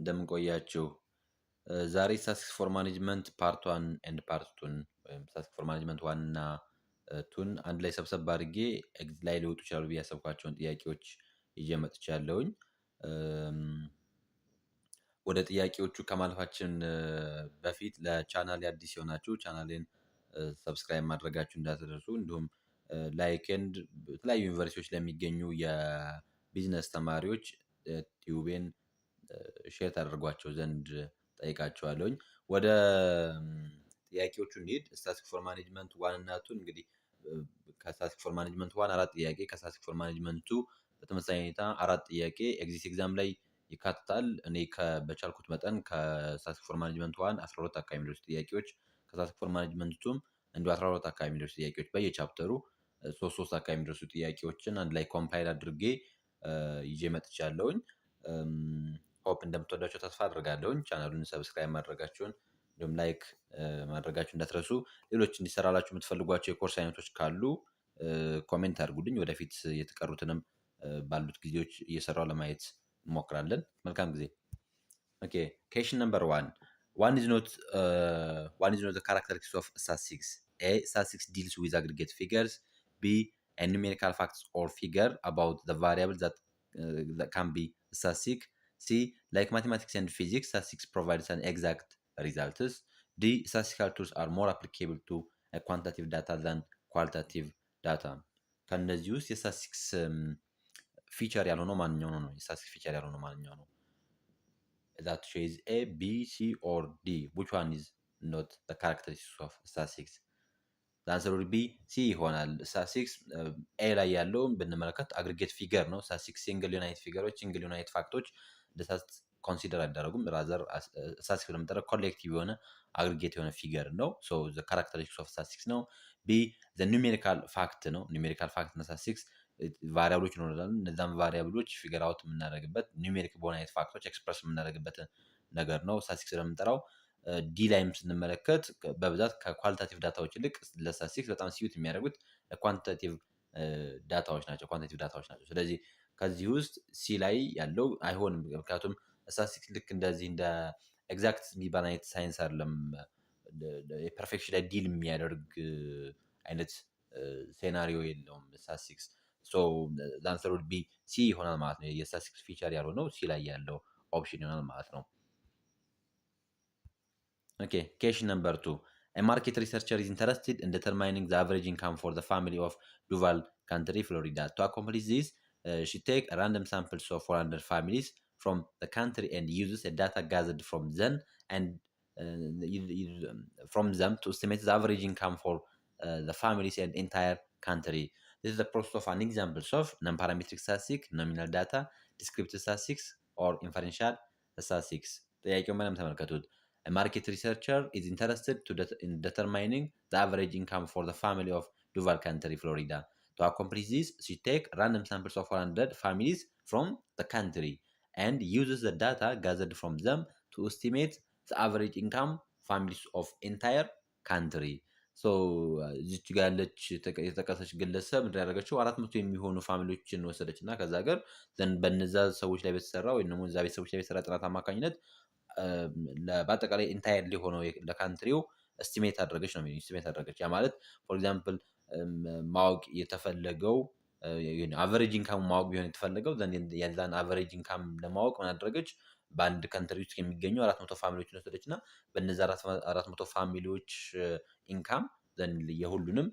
እንደምን ቆያችሁ? ዛሬ ስታቲስቲክስ ፎር ማኔጅመንት ፓርት 1 ኤንድ ፓርት 2ን ወይም ስታቲስቲክስ ፎር ማኔጅመንት 1 እና 2ን አንድ ላይ ሰብሰብ አድርጌ ኤግዚት ላይ ሊወጡ ይችላሉ ብዬ ያሰብኳቸውን ጥያቄዎች ይዤ መጥቻለሁኝ። ወደ ጥያቄዎቹ ከማለፋችን በፊት ለቻናሌ አዲስ የሆናችሁ ቻናሌን ሰብስክራይብ ማድረጋችሁ እንዳትረሱ፣ እንዲሁም ላይክ ኤንድ በተለያዩ ዩኒቨርሲቲዎች ለሚገኙ የቢዝነስ ተማሪዎች ቲዩቤን ሼር ታደርጓቸው ዘንድ ጠይቃቸዋለሁኝ። ወደ ጥያቄዎቹ እንሂድ። ስታቲስቲክስ ፎር ማኔጅመንት 1 እና 2 እንግዲህ ከስታቲስቲክስ ፎር ማኔጅመንት 1 4 ጥያቄ ከስታቲስቲክስ ፎር ማኔጅመንት 2 በተመሳሳይ ሁኔታ 4 ጥያቄ ኤግዚት ኤግዛም ላይ ይካተታል። እኔ በቻልኩት መጠን ከስታቲስቲክስ ፎር ማኔጅመንት 1 12 አካባቢ የሚደርሱ ጥያቄዎች ከስታቲስቲክስ ፎር ማኔጅመንት 2 እንዲሁ 12 አካባቢ የሚደርሱ ጥያቄዎች በየቻፕተሩ 3 አካባቢ የሚደርሱ ጥያቄዎችን አንድ ላይ ኮምፓይል አድርጌ ይዤ መጥቻለሁኝ። ሆፕ እንደምትወዳቸው ተስፋ አድርጋለሁኝ። ቻናሉን ሰብስክራይብ ማድረጋችሁን እንዲሁም ላይክ ማድረጋችሁ እንዳትረሱ። ሌሎች እንዲሰራላችሁ የምትፈልጓቸው የኮርስ አይነቶች ካሉ ኮሜንት አድርጉልኝ። ወደፊት የተቀሩትንም ባሉት ጊዜዎች እየሰራው ለማየት እንሞክራለን። መልካም ጊዜ። ኦኬ question number 1. One is not the characteristics of statistics. A. Statistics deals with aggregate figures. B. A numerical facts or figure about the variables that can be statistic. C. Like mathematics and physics, statistics provides an exact results. D. Statistical tools are more applicable to a quantitative data than qualitative data. ከነዚህ ውስጥ የስታቲስቲክስ ፊቸር ያልሆነው ማንኛው ነው? የስታቲስቲክስ ፊቸር ያልሆነው ማንኛው ነው? that choice A, B, C or D. Which one is not the characteristics of statistics? The answer will be C ይሆናል። ስታቲስቲክስ ኤ ላይ ያለው ብንመለከት አግሪጌት ፊገር ነው። ስታቲስቲክስ ሲንግል ዩናይት ፊገሮች፣ ሲንግል ዩናይት ፋክቶች ኮንሲደር አይደረጉም። ራዘር ስታቲስቲክስ ብለምጠረው ኮሌክቲቭ የሆነ አግሪጌት የሆነ ፊገር ነው። ሶ ዘ ካራክተሪስቲክስ ኦፍ ስታቲስቲክስ ነው። ቢ ዘ ኒሜሪካል ፋክት ነው። ኒሜሪካል ፋክት እና ስታቲስቲክስ ቫሪያብሎች ይኖራሉ። እነዛም ቫሪያብሎች ፊገር አውት የምናደርግበት ኒሜሪክ በሆነ አይነት ፋክቶች ኤክስፕረስ የምናደርግበት ነገር ነው ስታቲስቲክስ ስለምንጠራው። ዲ ላይም ስንመለከት በብዛት ከኳሊታቲቭ ዳታዎች ይልቅ ለስታቲስቲክስ በጣም ሲዩት የሚያደርጉት ኳንቲታቲቭ ዳታዎች ናቸው። ስለዚህ ከዚህ ውስጥ ሲ ላይ ያለው አይሆንም። ምክንያቱም ስታቲስቲክስ ልክ እንደዚህ እንደ ኤግዛክት የሚባል አይነት ሳይንስ አይደለም። የፐርፌክሽን ላይ ዲል የሚያደርግ አይነት ሴናሪዮ የለውም ስታቲስቲክስ። ሶ ዛንሰር ውድ ቢ ሲ ይሆናል ማለት ነው። የስታቲስቲክስ ፊቸር ያልሆነው ሲ ላይ ያለው ኦፕሽን ይሆናል ማለት ነው። Okay, question number 2. A market researcher is interested in determining the average income for the family of Duval County, Florida. To accomplish this, she takes a random samples of 400 families from the country and uses a data gathered from them to estimate the average income for the families and entire country. This is the process of an example of non-parametric statistics, nominal data, descriptive statistics, or inferential statistics. ጥያቄውን በደንብ ተመልከቱት። A market researcher is interested in determining the average income for the family of Duval County, Florida. To accomplish this, she takes random samples of 400 families from the country and uses the data gathered from them to estimate the average income families of entire country. So እዚች ጋር ያለች የተጠቀሰች ግለሰብ እንዳደረገችው 400 የሚሆኑ ፋሚሊዎችን ወሰደች እና ከዛ ሀገር በነዛ ሰዎች ላይ በተሰራ ወይም ደግሞ እዛ ቤተሰቦች ላይ በተሰራ ጥናት አማካኝነት በአጠቃላይ ኢንታየር ሊሆነው ለካንትሪው እስቲሜት አደረገች ነው። እስቲሜት አደረገች ያ ማለት ፎር ኤግዛምፕል ማወቅ የተፈለገው አቨሬጅ ኢንካም ማወቅ ቢሆን የተፈለገው የዛን አቨሬጅ ኢንካም ለማወቅ ምን አደረገች? በአንድ ካንትሪ ውስጥ የሚገኙ 400 ፋሚሊዎችን ወሰደች እና በእነዚ 400 ፋሚሊዎች ኢንካም የሁሉንም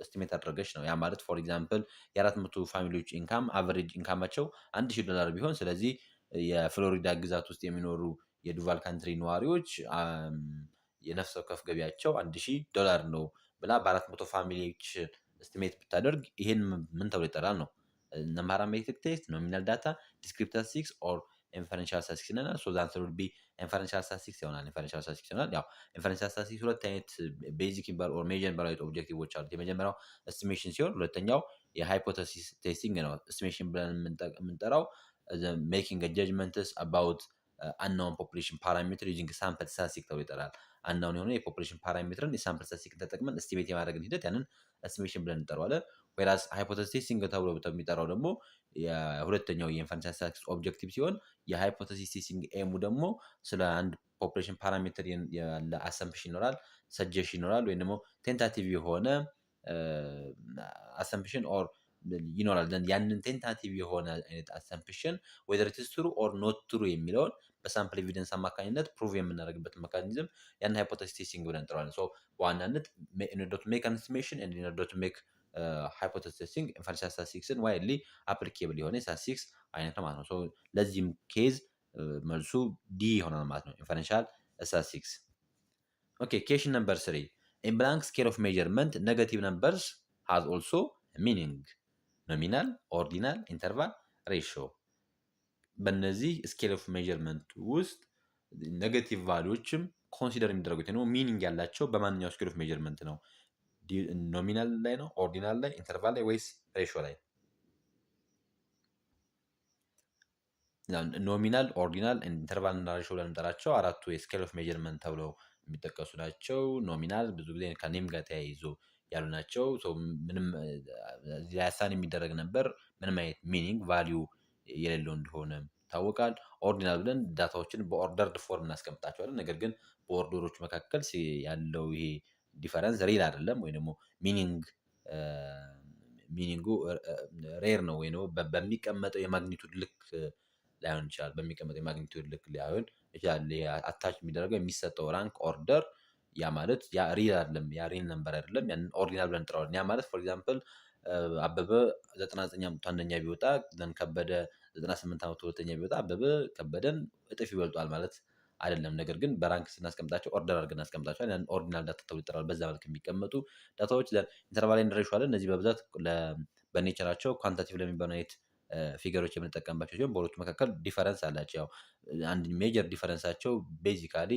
እስቲሜት አደረገች ነው። ያ ማለት ፎር ኤግዛምፕል የ400 ፋሚሊዎች ኢንካም አቨሬጅ ኢንካማቸው $1000 ቢሆን ስለዚህ የፍሎሪዳ ግዛት ውስጥ የሚኖሩ የዱቫል ካንትሪ ነዋሪዎች የነፍስ ወከፍ ገቢያቸው $1000 ነው ብላ በ400 ፋሚሊዎች እስቲሜት ብታደርግ ይሄን ምን ተብሎ ይጠራል ነው? ፓራሜትሪክ ቴስት፣ ኖሚናል ዳታ፣ ዲስክሪፕቲቭ ስታቲስቲክስ ኦር ኢንፈረንሻል ስታቲስቲክስ ይሆናል። ሶ ዛንሰር ውድ ቢ ኢንፈረንሻል ስታቲስቲክስ ይሆናል። ያው ኢንፈረንሻል ስታቲስቲክስ ሁለት አይነት ቤዚክ ኦር ሜጀር የሚባሉ ኦብጀክቲቮች አሉት። የመጀመሪያው ኤስቲሜሽን ሲሆን ሁለተኛው የሃይፖቴሲስ ቴስቲንግ ነው። ኤስቲሜሽን ብለን የምንጠራው making a judgments about unknown population parameter using sample statistic ተብሎ ይጠራል። unknown የሆነ የፖፑሌሽን ፓራሜትርን የሳምፕል ስታቲስቲክ ተጠቅመን እስቲሜት የማድረግን ሂደት ያንን ኤስቲሜሽን ብለን እንጠራዋለን። whereas ሃይፖቴሲስ ቴስቲንግ ተብሎ የሚጠራው ደግሞ የሁለተኛው የኢንፈረንስ ስታቲስቲክስ ኦብጀክቲቭ ሲሆን የሃይፖቴሲስ ቴስቲንግ ኤሙ ደግሞ ስለ አንድ ፖፑሌሽን ፓራሜትር ያለ አሰምፕሽን ይኖራል፣ ሰጀሽን ይኖራል፣ ወይም ደግሞ ቴንታቲቭ የሆነ አሰምፕሽን ኦር ይኖራል። ያንን ቴንታቲቭ የሆነ አይነት አሰምፕሽን ዌዘር ኢት ኢዝ ትሩ ኦር ኖት ትሩ የሚለውን በሳምፕል ኤቪደንስ አማካኝነት ፕሩቭ የምናደርግበት ሜካኒዝም ያን ሃይፖቴሲስ ቴስቲንግ ብለን እንጠራዋለን። በዋናነት in order to make an estimation and in order to make ሃይፖቴሲስ ቴስቲንግ ኢንፈረንሻል ስታቲስቲክስን ዋይድሊ አፕሊኬብል የሆነ ስታቲስቲክስ አይነት ነው ማለት ነው። ለዚህም ኬዝ መልሱ ዲ ይሆናል ማለት ነው፣ ኢንፈረንሻል ስታቲስቲክስ። ኦኬ ኬሽን ነምበር 3 in blank scale of measurement negative numbers has also meaning ኖሚናል፣ ኦርዲናል፣ ኢንተርቫል፣ ሬሽዮ። በእነዚህ ስኬል ኦፍ ሜዥርመንት ውስጥ ኔጌቲቭ ቫሊዎችም ኮንሲደር የሚደረጉት ነው ሚኒንግ ያላቸው በማንኛው ስኬል ኦፍ ሜዥርመንት ነው? ኖሚናል ላይ ነው፣ ኦርዲናል ላይ፣ ኢንተርቫል ላይ ወይስ ሬሽዮ ላይ? ኖሚናል፣ ኦርዲናል፣ ኢንተርቫል እና ሬሽዮ ብለን የምንጠራቸው አራቱ የስኬል ኦፍ ሜዥርመንት ተብለው የሚጠቀሱ ናቸው። ኖሚናል ብዙ ጊዜ ከኔም ጋር ተያይዞ ያሉ ናቸው። ምንም ሊያሳን የሚደረግ ነበር ምንም አይነት ሚኒንግ ቫሊዩ የሌለው እንደሆነ ይታወቃል። ኦርዲናል ብለን ዳታዎችን በኦርደርድ ፎርም እናስቀምጣቸዋለን። ነገር ግን በኦርደሮች መካከል ያለው ይሄ ዲፈረንስ ሪል አይደለም ወይ ደግሞ ሚኒንጉ ሬር ነው ወይ ነው በሚቀመጠው የማግኒቱድ ልክ ላይሆን ይችላል። በሚቀመጠው የማግኒቱድ ልክ ላይሆን ይችላል። አታች የሚደረገው የሚሰጠው ራንክ ኦርደር ያ ማለት ያ ሪል አይደለም፣ ያ ሪል ነምበር አይደለም። ያን ኦርዲናል ብለን እንጠራዋለን። ያ ማለት ፎር ኤግዛምፕል አበበ 99 አመቱ አንደኛ ቢወጣ ዘን ከበደ 98 አመቱ ሁለተኛ ቢወጣ አበበ ከበደን እጥፍ ይበልጧል ማለት አይደለም። ነገር ግን በራንክ ስናስቀምጣቸው ኦርደር አድርገን እናስቀምጣቸዋል። ያን ኦርዲናል ዳታ ተብሎ ይጠራል። በዛ መልክ የሚቀመጡ ዳታዎች ኢንተርቫል ኤንድ ሬሽዮ አለ። እነዚህ በብዛት በኔቸራቸው ኳንታቲቭ ለሚባሉ አይነት ፊገሮች የምንጠቀምባቸው ሲሆን በሁለቱ መካከል ዲፈረንስ አላቸው። ያው አንድ ሜጀር ዲፈረንሳቸው ቤዚካሊ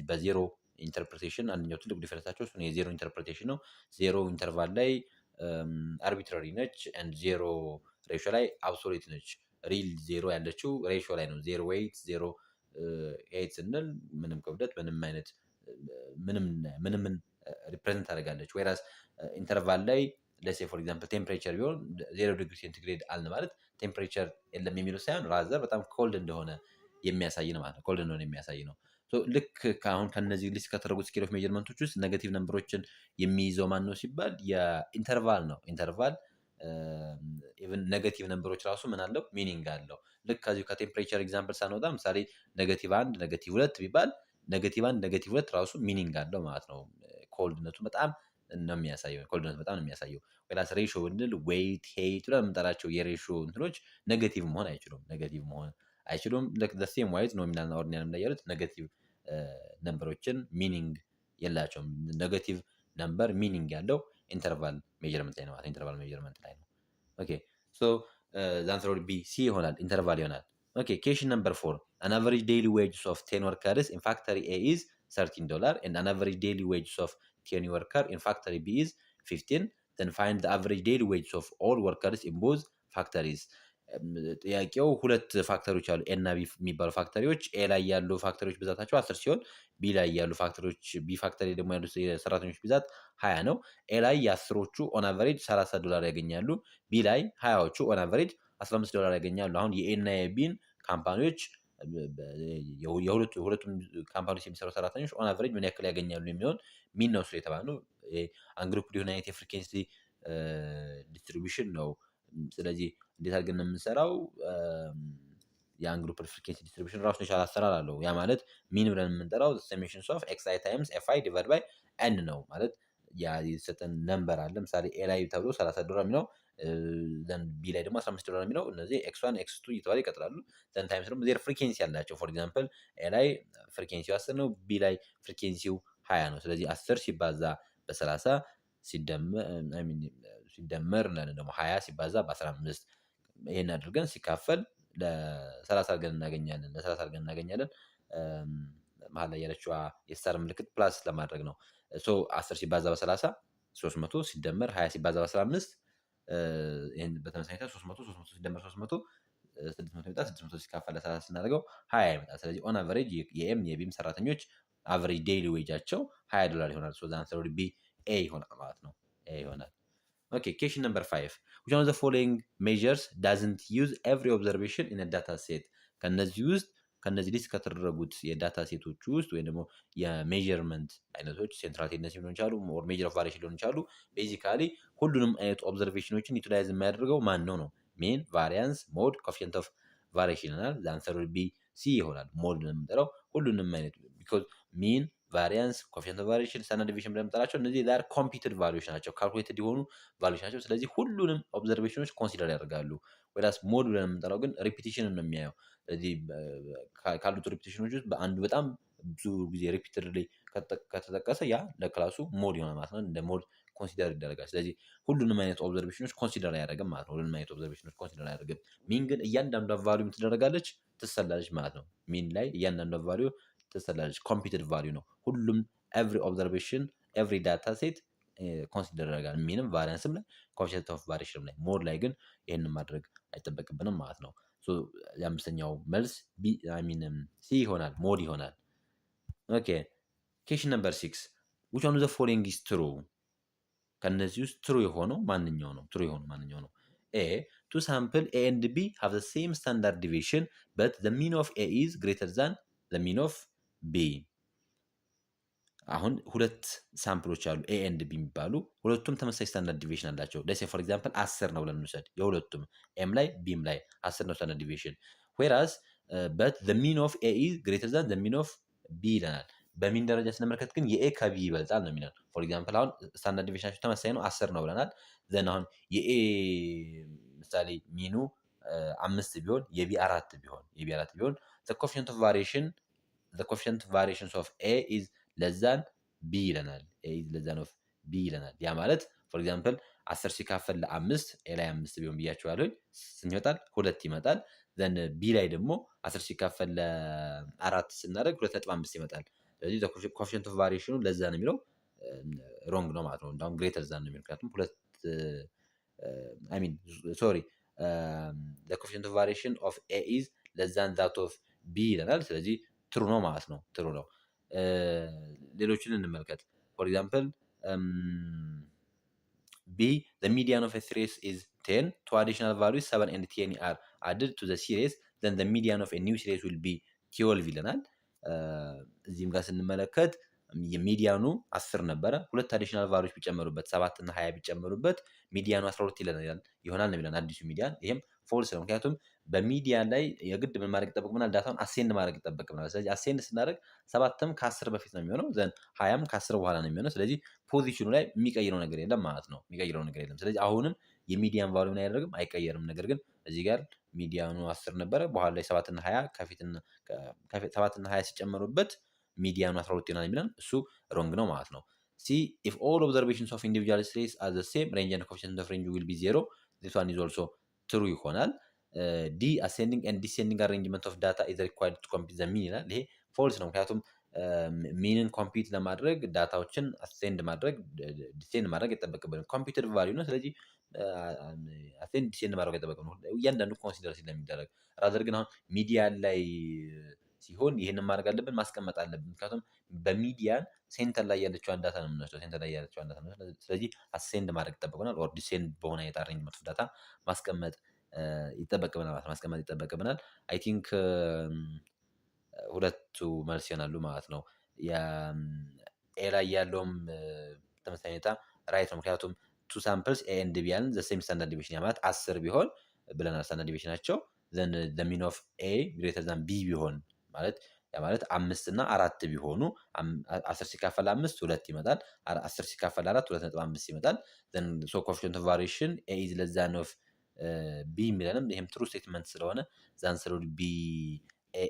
በዜሮ ኢንተርፕሬቴሽን አንደኛው ትልቁ ዲፈረንሳቸው እሱ የዜሮ ኢንተርፕሬቴሽን ነው። ዜሮ ኢንተርቫል ላይ አርቢትራሪ ነች፣ ኤንድ ዜሮ ሬሽዮ ላይ አብሶሉት ነች። ሪል ዜሮ ያለችው ሬሽዮ ላይ ነው። ዜሮ ዌይት ዜሮ ሄይት ስንል ምንም ክብደት ምንም አይነት ምንምን ሪፕሬዘንት ታደርጋለች። ወይራስ ኢንተርቫል ላይ ለሴ ፎር ኤግዛምፕል ቴምፕሬቸር ቢሆን 0 ዲግሪ ሴንቲግሬድ አልን ማለት ቴምፕሬቸር የለም የሚለው ሳይሆን ራዘር በጣም ኮልድ እንደሆነ የሚያሳይ ነው ማለት ነው። ኮልድ እንደሆነ የሚያሳይ ነው። ልክ አሁን ከነዚህ ሊስት ከተደረጉት ስኬል ኦፍ ሜጀርመንቶች ውስጥ ኔጌቲቭ ነምበሮችን የሚይዘው ማን ነው ሲባል የኢንተርቫል ነው። ኢንተርቫል ኢቭን ኔጌቲቭ ነምበሮች ራሱ ምን አለው ሚኒንግ አለው። ልክ ከዚሁ ከቴምፕሬቸር ኤግዛምፕል ሳንወጣ ምሳሌ ኔጌቲቭ 1 ኔጌቲቭ 2 ቢባል ኔጌቲቭ 1 ኔጌቲቭ 2 ራሱ ሚኒንግ አለው ማለት ነው። ኮልድነቱ በጣም ነው የሚያሳየው። ኮልድነቱ በጣም ነው የሚያሳየው። ወይስ ሬሽዮ ብንል ዌይት ሄይት ብለን የምንጠራቸው የሬሽዮ እንትኖች ኔጌቲቭ መሆን አይችሉም። ኔጌቲቭ መሆን አይችሉም። ሴም ዋይዝ ኖሚናል እና ኦርዲናል ላይ ያሉት ኔጌቲቭ ነምበሮችን ሚኒንግ የላቸውም። ኔጌቲቭ ነምበር ሚኒንግ ያለው ኢንተርቫል ሜጀርመንት ላይ ነው ማለት ኢንተርቫል ሜጀርመንት ላይ ነው። ኦኬ ሶ ዛንትሮድ ቢ ሲ ይሆናል፣ ኢንተርቫል ይሆናል። ኦኬ ኬሽን ነምበር 4 an average daily wages of 10 workers in factory A is $13 and an average daily wages of 10 workers in factory B is 15. then find the average daily wages of all workers in both factories. ጥያቄው ሁለት ፋክተሪዎች አሉ፣ ኤ እና ቢ የሚባሉ ፋክተሪዎች። ኤ ላይ ያሉ ፋክተሪዎች ብዛታቸው 10 ሲሆን ቢ ላይ ያሉ ፋክተሪዎች ቢ ፋክተሪ ደግሞ ያሉት የሰራተኞች ብዛት 20 ነው። ኤ ላይ የአስሮቹ ኦን አቨሬጅ $30 ያገኛሉ። ቢ ላይ 20ዎቹ ኦን አቨሬጅ $15 ያገኛሉ። አሁን የኤ እና የቢን ካምፓኒዎች የሁለቱም ካምፓኒዎች የሚሰሩ ሰራተኞች ኦን አቨሬጅ ምን ያክል ያገኛሉ የሚሆን ሚን ነው የተባለው። አንግሩፕ ሊሆን አይነት የፍሪኬንሲ ዲስትሪቢዩሽን ነው። ስለዚህ እንዴት አድርገን ነው የምንሰራው? የአንግሩፕ ፍሪኬንሲ ዲስትሪቢዩሽን ራሱን የቻለ አሰራር አለው። ያ ማለት ሚን ብለን የምንጠራው ሰሜሽንስ ኦፍ ኤክስ አይ ታይምስ ኤፍ አይ ዲቫይድ ባይ ኤን ነው። ማለት ያ የተሰጠን ነምበር አለ። ምሳሌ ኤ ላይ ተብሎ $30 የሚለው ዘን ቢ ላይ ደግሞ $15 የሚለው እነዚህ ኤክስ1 ኤክስ2 እየተባለ ይቀጥላሉ። ዘን ታይምስ ደግሞ ዜር ፍሪኬንሲ ያላቸው ፎር ኤግዛምፕል ኤ ላይ ፍሪኬንሲው 10 ነው፣ ቢ ላይ ፍሪኬንሲው 20 ነው። ስለዚህ 10 ሲባዛ በ30 ሲደመር ደግሞ 20 ሲባዛ በ15 ይሄን አድርገን ሲካፈል ለ30 አድርገን እናገኛለን። መሀል ላይ ያለችዋ የስታር ምልክት ፕላስ ለማድረግ ነው። 10 ሲባዛ በ30 300 ሲደመር 20 ሲባዛ በ15 ይሄን በተመሳሳይ 300 ሲደመር 300 600 ይመጣል። 600 ሲካፈል ለ30 ስናደርገው 20 ይመጣል። ስለዚህ ኦን አቨሬጅ የኤም የቢም ሰራተኞች አቨሬጅ ዴይሊ ዌጃቸው $20 ይሆናል። ሶ ዛን ቢ ኤ ይሆናል ማለት ነው። ኤ ይሆናል። Okay, question number 5. Which one of the following measures doesn't use every observation in a data set? ከነዚህ ውስጥ ከነዚህ ሊስት ከተደረጉት የዳታ ሴቶች ውስጥ ወይም ደግሞ የሜዥርመንት አይነቶች ሴንትራል ቴንደንሲ ሊሆን ይችላሉ፣ ኦር ሜጀር ኦፍ ቫሪዬሽን ሊሆን ይችላሉ። ቤዚካሊ ሁሉንም አይነት ኦብዘርቬሽኖችን ዩቲላይዝ የሚያደርገው ማን ነው ነው? ሜን፣ ቫሪያንስ፣ ሞድ፣ ኮፊሽንት ኦፍ ቫሪዬሽን ይሆናል። አንሰር ዊል ቢ ሲ ይሆናል። ሞድ ነው የምንጠራው ሁሉንም አይነት ቢኮዝ ሚን ቫሪያንስ ኮፊሽንት ኦፍ ቫሪዬሽን ስታንዳርድ ዲቪዬሽን ብለን የምንጠራቸው እነዚህ ዛር ኮምፒውትድ ቫሉዎች ናቸው፣ ካልኩሌትድ የሆኑ ቫሉዎች ናቸው። ስለዚህ ሁሉንም ኦብዘርቬሽኖች ኮንሲደር ያደርጋሉ። ወይስ ሞድ ብለን የምንጠራው ግን ሪፒቲሽንን ነው የሚያየው። ስለዚህ ካሉት ሪፒቲሽኖች ውስጥ በአንዱ በጣም ብዙ ጊዜ ሪፒትድ ላይ ከተጠቀሰ ያ ለክላሱ ሞድ ይሆናል ማለት ነው። እንደ ሞድ ኮንሲደር ይደረጋል። ስለዚህ ሁሉንም አይነት ኦብዘርቬሽኖች ኮንሲደር አያደርግም ማለት ነው። ሁሉንም አይነት ኦብዘርቬሽኖች ኮንሲደር አያደርግም። ሚን ግን እያንዳንዷ ቫልዩ ትደረጋለች፣ ትሰላለች ማለት ነው። ሚን ላይ እያንዳንዷ ቫልዩ ትሰላለች። ኮምፒውትድ ቫልዩ ነው። ሁሉም ኤቭሪ ኦብዘርቬሽን ኤቭሪ ዳታ ሴት ኮንሲደር ያደርጋል። ሚንም ቫሪያንስም ላይ ኮፊሽንት ኦፍ ቫሪዬሽንም ላይ። ሞድ ላይ ግን ይህንን ማድረግ አይጠበቅብንም ማለት ነው። የአምስተኛው መልስ ሲ ይሆናል፣ ሞድ ይሆናል። ኦኬ ኬሽን ነምበር 6 which one of the following is true? ከነዚህ ውስጥ ትሩ የሆነው ማንኛው ነው? ትሩ የሆነው ማንኛው ነው? ኤ ቱ ሳምፕል ኤ ኤንድ ቢ have the same standard deviation but the mean of A is greater than the mean of B። አሁን ሁለት ሳምፕሎች አሉ ኤ ኤንድ ቢ የሚባሉ ሁለቱም ተመሳሳይ ስታንዳርድ ዲቪዬሽን አላቸው። ለሴ ፎር ኤግዛምፕል 10 ነው ብለን እንውሰድ። የሁለቱም ኤም ላይ ቢም ላይ 10 ነው ስታንዳርድ ዲቪዬሽን። ዌራስ በት ዘ ሚን ኦፍ ኤ ኢዝ ግሬተር ዛን ዘ ሚን ኦፍ ቢ ይለናል። በሚን ደረጃ ስንመለከት ግን የኤ ከቢ ይበልጣል ነው የሚለን። ፎር ኤግዛምፕል አሁን ስታንዳርድ ዲቪዬሽናቸው ተመሳሳይ ነው 10 ነው ብለናል። ዘን አሁን የኤ ምሳሌ ሚኑ 5 ቢሆን የቢ 4 ቢሆን ዘ ኮፊሽንት ኦፍ ቫሪዬሽን the coefficient variations of A is less than B ይለናል። A is less than of B ይለናል። ያ ማለት ፎር ኤግዛምፕል 10 ሲካፈል ለ5 ኤ ላይ 5 ቢሆን ብያቸዋለሁ። ስንት ይመጣል? 2 ይመጣል። ዘን ቢ ላይ ደግሞ 10 ሲካፈል ለ4 ስናደርግ 2.5 ይመጣል። ስለዚህ ኮፊሽንት ኦፍ ቫሪዬሽኑ ለዛ ነው የሚለው ሮንግ ነው ማለት ነው። እንዳውም ግሬተር ዛን ነው የሚለው ምክንያቱም the coefficient of variation of A is less than that of B ይለናል። ስለዚህ ትሩ ነው ማለት ነው። ትሩ ነው። ሌሎችን እንመልከት። ፎር ኤግዛምፕል ቢ the median of a series is 10 two additional values 7 and 10 are added to the series then the median of a new series will be 12 ይለናል። እዚህም ጋር ስንመለከት የሚዲያኑ 10 ነበረ። ሁለት አዲሽናል ቫሉዎች ቢጨመሩበት 7 እና 20 ቢጨመሩበት ሚዲያኑ 12 ይሆናል ነው የሚለን አዲሱ ሚዲያን። ይሄም ፎልስ ነው። ምክንያቱም በሚዲያን ላይ የግድ ምን ማድረግ ይጠበቅብናል? ዳታውን አሴንድ ማድረግ ይጠበቅብናል። ስለዚህ አሴንድ ስናደርግ 7ም ከ10 በፊት ነው የሚሆነው፣ ዘን 20ም ከ10 በኋላ ነው የሚሆነው። ስለዚህ ፖዚሽኑ ላይ የሚቀይረው ነገር የለም ማለት ነው። የሚቀይረው ነገር የለም። ስለዚህ አሁንም የሚዲያን ቫሉ ምን አያደርግም? አይቀየርም። ነገር ግን እዚህ ጋር ሚዲያኑ 10 ነበረ፣ በኋላ ላይ 7 እና 20 7 እና 20 ሲጨመሩበት ሚዲያኑ 12 ይሆናል የሚለን እሱ ሮንግ ነው ማለት ነው። ሲ if all observations of individual series are the same range and coefficient of range will be 0 this one is also true ይሆናል። ዲ ascending and descending arrangement of data is required to compute the mean ይላል። ይሄ ፎልስ ነው። ምክንያቱም ሚንን ኮምፒት ለማድረግ ዳታዎችን አሴንድ ማድረግ ዲሴንድ ማድረግ አይጠበቅብንም። ኮምፒውተር ቫልዩ ነው። ስለዚህ አሴንድ ዲሴንድ ማድረግ አይጠበቅብንም። እያንዳንዱ ኮንሲደር ስለሚደረግ ራዘር ግን አሁን ሚዲያ ላይ ሲሆን ይህንን ማድረግ አለብን፣ ማስቀመጥ አለብን። ምክንያቱም በሚዲያን ሴንተር ላይ ያለችው ዳታ ነው የምንወስደው። ሴንተር ላይ ያለችው ዳታ ነው። ስለዚህ አሴንድ ማድረግ ይጠበቅብናል፣ ኦር ዲሴንድ በሆነ አይነት አሬንጅመንት ኦፍ ዳታ ማስቀመጥ ይጠበቅብናል ማለት ማስቀመጥ ይጠበቅብናል። አይ ቲንክ ሁለቱ መልስ ይሆናሉ ማለት ነው። ኤ ላይ ያለውም ተመሳሳይ ሁኔታ ራይት ነው። ምክንያቱም ቱ ሳምፕልስ ኤ ኤንድ ቢ ያልን ዘ ሴም ስታንዳርድ ዲቪዬሽን ያ ማለት 10 ቢሆን ብለናል ስታንዳርድ ዲቪዬሽናቸው ዘን ዘ ሚን ኦፍ ኤ ግሬተር ዛን ቢ ቢሆን ማለት ያ ማለት 5 እና 4 ቢሆኑ 10 ሲካፈል 5 2 ይመጣል። 10 ሲካፈል 4 2.5 ይመጣል። ዘን ሶ ኮኤፊሺየንት ኦፍ ቫሪዬሽን ኤ ኢዝ ለስ ዛን ኦፍ ቢ የሚለንም ይሄም ትሩ ስቴትመንት ስለሆነ ዛን ስሩ ቢ ኤ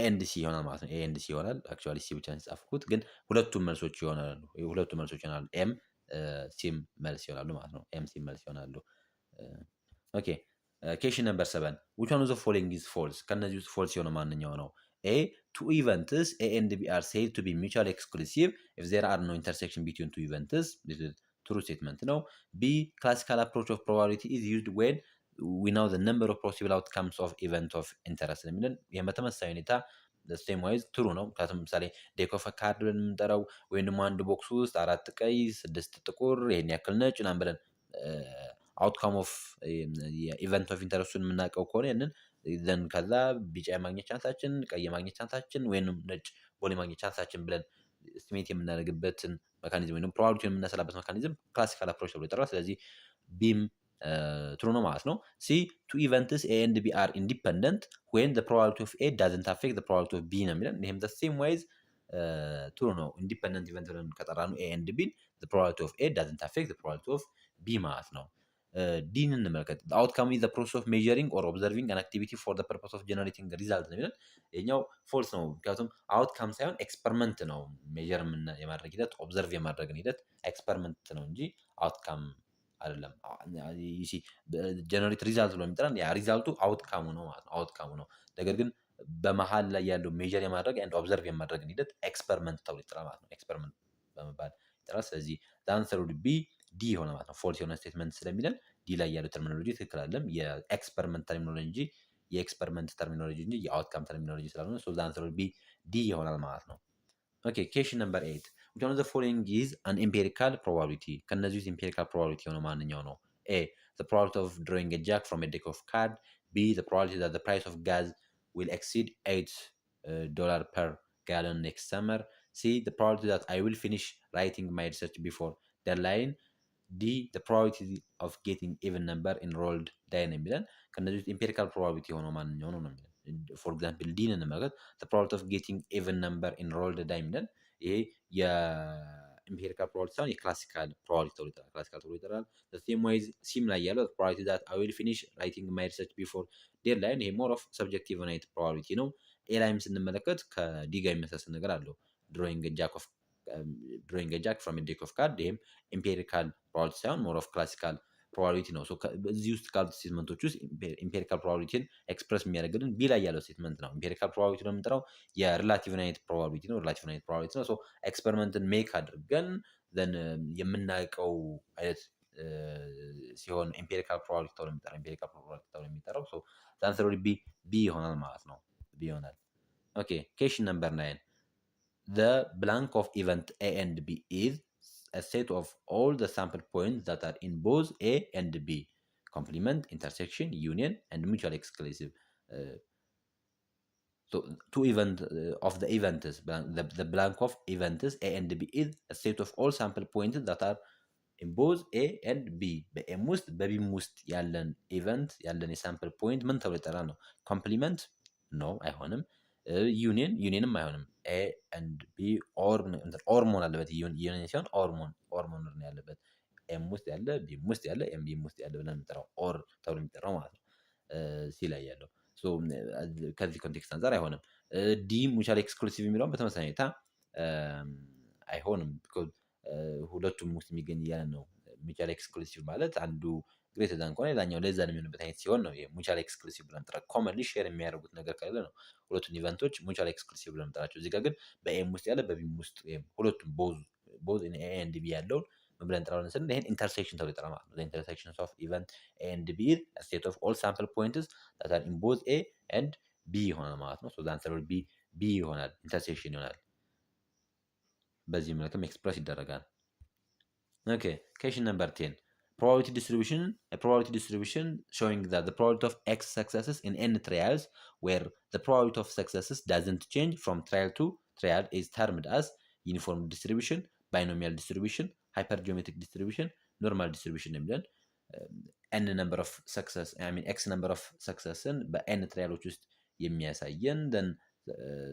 ኤንድ ሲ ይሆናል ማለት ነው። ኤ ኤንድ ሲ ይሆናል። አክቹዋሊ ሲ ብቻ ነው ግን ሁለቱም መልሶች ይሆናሉ። ኤም ሲም መልስ ይሆናሉ ማለት ነው። ኤም ሲም መልስ ይሆናሉ። ኦኬ ኬሽን ነምበር 7 which one of the following is false? ከነዚህ ውስጥ ፎልስ የሆነ ማንኛው ነው? ኤ two events A and B are said to be mutually exclusive if there are no intersection between two events. this is true statement ነው። ቢ classical approach of probability is used when we know the number of possible outcomes of event of interest የሚለን ይሄ በተመሳሳይ ሁኔታ ሴም ዋይዝ ትሩ ነው። ምክንያቱም ምሳሌ ዴክ ኦፍ ካርድ ብለን የምንጠራው ወይም ደግሞ አንድ ቦክስ ውስጥ 4 ቀይ 6 ጥቁር ይሄን ያክል ነጭ ምናምን ብለን አውትካም ኦፍ የኢቨንት ኦፍ ኢንተረስቱን የምናውቀው ከሆነ ያንን ዘን ከዛ ቢጫ የማግኘት ቻንሳችን፣ ቀይ የማግኘት ቻንሳችን ወይም ነጭ ቦል የማግኘት ቻንሳችን ብለን ስቲሜት የምናደርግበትን መካኒዝም ወይም ፕሮባቢሊቲውን የምናሰላበት መካኒዝም ክላሲካል አፕሮች ተብሎ ይጠራል። ስለዚህ ቢም ትሩ ነው ማለት ነው። ሲ ቱ ኢቨንትስ ኤ ኤንድ ቢ አር ኢንዲፐንደንት ዌን ዘ ፕሮባቢሊቲ ኦፍ ኤ ዳዝንት አፌክት ዘ ፕሮባቢሊቲ ኦፍ ቢ ነው የሚለን። ይህም ዘ ሴም ዋይዝ ትሩ ነው። ኢንዲፐንደንት ኢቨንት ብለን ከጠራ ነው ኤ ኤንድ ቢን ዘ ፕሮባቢሊቲ ኦፍ ኤ ዳዝንት አፌክት ዘ ፕሮባቢሊቲ ኦፍ ቢ ማለት ነው። ዲን እንመልከት። አውትካም ኢዝ ዘ ፕሮሰስ ኦፍ ሜዠሪንግ ኦር ኦብዘርቪንግ አን አክቲቪቲ ፎር ዘ ፐርፐስ ኦፍ ጀነሬቲንግ ሪዛልት ነው የሚለን። ይሄኛው ፎልስ ነው። ምክንያቱም አውትካም ሳይሆን ኤክስፐሪመንት ነው። ሜዠር የማድረግ ሂደት ኦብዘርቭ የማድረግን ሂደት ኤክስፐሪመንት ነው እንጂ አውትካም አይደለም። ጀነሬት ሪዛልት ብሎ የሚጠራን ያ ሪዛልቱ አውትካሙ ነው ማለት ነው። አውትካሙ ነው። ነገር ግን በመሀል ላይ ያለው ሜዠር የማድረግ ኤንድ ኦብዘርቭ የማድረግን ሂደት ኤክስፐሪመንት ተብሎ ይጠራል ማለት ነው። ኤክስፐሪመንት በመባል ይጠራል። ስለዚህ አንሰር ውድ ቢ ዲ የሆነ ማለት ነው። ፎልስ የሆነ ስቴትመንት ስለሚለን ዲ ላይ ያለው ተርሚኖሎጂ ትክክል አይደለም። የኤክስፐሪመንት ተርሚኖሎጂ የኤክስፐሪመንት ተርሚኖሎጂ እንጂ የአውትካም ተርሚኖሎጂ ስላልሆነ ሶ አንሰር ውድ ቢ ዲ ይሆናል ማለት ነው። ኦኬ ኬሽን ነምበር 8 which one of the following is an empirical probability? ከነዚህ ውስጥ empirical probability የሆነ ማንኛው ነው? A the probability of drawing a jack from a deck of card. B the probability that the price of gas will exceed $8 per gallon next summer. C the probability that I will finish writing my research before deadline. ዲ the probability of getting even number enrolled die ነው የሚለን። ከነዚህ ውስጥ empirical probability የሆነው ማንኛው ነው የሚለን። for example ዲን እንመልከት። the probability of getting even number enrolled die የሚለን ይሄ የኢምፔሪካል ፕሮባቢሊቲ ሳይሆን የክላሲካል ፕሮባቢሊቲ ተብሎ ይጠራል። ክላሲካል ተብሎ ይጠራል። ሴም ዋይዝ ሲም ላይ ያለው ፕሮባቢሊቲ ዛት አይ ዊል ፊኒሽ ራይቲንግ ማይ ሪሰርች ቢፎር ዴድላይን ይሄ ሞር ኦፍ ሰብጀክቲቭ ናይት ፕሮባቢሊቲ ነው። ኤ ላይም ስንመለከት ከዲ ጋር የሚመሳሰል ነገር አለው። ድሮይንግ ጃክ ፍሮም ዴክ ኦፍ ካርድ ይሄም ኢምፔሪካል ፕሮባቢሊቲ ሳይሆን ሞር ኦፍ ክላሲካል ፕሮባቢሊቲ ነው። እዚህ ውስጥ ካሉት ስቴትመንቶች ውስጥ ኢምፔሪካል ፕሮባቢሊቲን ኤክስፕረስ የሚያደርግልን ቢ ላይ ያለው ስቴትመንት ነው። ኢምፔሪካል ፕሮባቢሊቲ ነው የምንጠራው የሪላቲቭ ናይት ፕሮባቢሊቲ ነው። ሪላቲቭ ናይት ፕሮባቢሊቲ ነው። ኤክስፐሪመንትን ሜክ አድርገን ዘን የምናውቀው አይነት ሲሆን ኢምፔሪካል ፕሮባቢሊቲ ተብሎ የሚጠራው ኢምፔሪካል ፕሮባቢሊቲ ተብሎ የሚጠራው አንሰር ቢ ይሆናል ማለት ነው። ቢ ይሆናል። ኦኬ ኬሽን ነምበር 9 the blank of event A and B is a set of all the sample points that are in both A and B. Complement, intersection, union, and mutually exclusive. So two event of the events, the blank of events A and B is a set of all sample points that are in both A and B. በኤም ውስጥ በቢም ውስጥ ያለን ኢቨንት ያለን የሳምፕል ፖይንት ምን ተብሎ ይጠራል ነው? ኮምፕሊመንት ነው አይሆንም። ዩኒየንም አይሆንም። ኤ ኤንድ ቢ ኦር መሆን አለበት። ዩኒየን ሲሆን ኦር መሆን ነው ያለበት። ኤም ውስጥ ያለ ቢም ውስጥ ያለ ኤም ቢም ውስጥ ያለ ብለን የምንጠራው ኦር ተብሎ የሚጠራው ማለት ነው። ሲ ላይ ያለው ከዚህ ኮንቴክስት አንጻር አይሆንም። ዲ ሙቹዋሊ ኤክስክሉሲቭ የሚለውን በተመሳሳይ ሁኔታ አይሆንም። ሁለቱም ውስጥ የሚገኝ እያለ ነው። ሙቹዋሊ ኤክስክሉሲቭ ማለት አንዱ ግሬተር ዛን ከሆነ ሌላኛው ሌስ ዛን የሚሆንበት አይነት ሲሆን ነው ሙቹዋሊ ኤክስክሉሲቭ ብለን ጠራ። ኮመንሊ ሼር የሚያደርጉት ነገር ከሌለ ነው ሁለቱን ኢቨንቶች ሙቹዋሊ ኤክስክሉሲቭ ብለን ጠራቸው። እዚህ ጋር ግን በኤም ውስጥ ያለ በቢም ውስጥ ወይም ሁለቱም ቦዝ ኤ ኤንድ ቢ ያለውን ምን ብለን እንጠራዋለን ስንል ይሄን ኢንተርሴክሽን ተብሎ ይጠራል ማለት ነው። ኢንተርሴክሽንስ ኦፍ ኢቨንት ኤ ኤንድ ቢ ኢዝ አ ሴት ኦፍ ኦል ሳምፕል ፖይንትስ ዛት አር ኢን ቦዝ ኤ ኤንድ ቢ ይሆናል ማለት ነው። ሶ ዘ አንሰር ዊል ቢ ይሆናል፣ ኢንተርሴክሽን ይሆናል። በዚህ መልክም ኤክስፕረስ ይደረጋል። ኦኬ ኬሽን ነምበር 10 probability distribution, a probability distribution showing that the probability of X successes in n trials where the probability of successes doesn't change from trial to trial is termed as uniform distribution, binomial distribution, hypergeometric distribution, normal distribution የሚለን n number of success x number of successን በn ትራያሎች ውስጥ የሚያሳየን then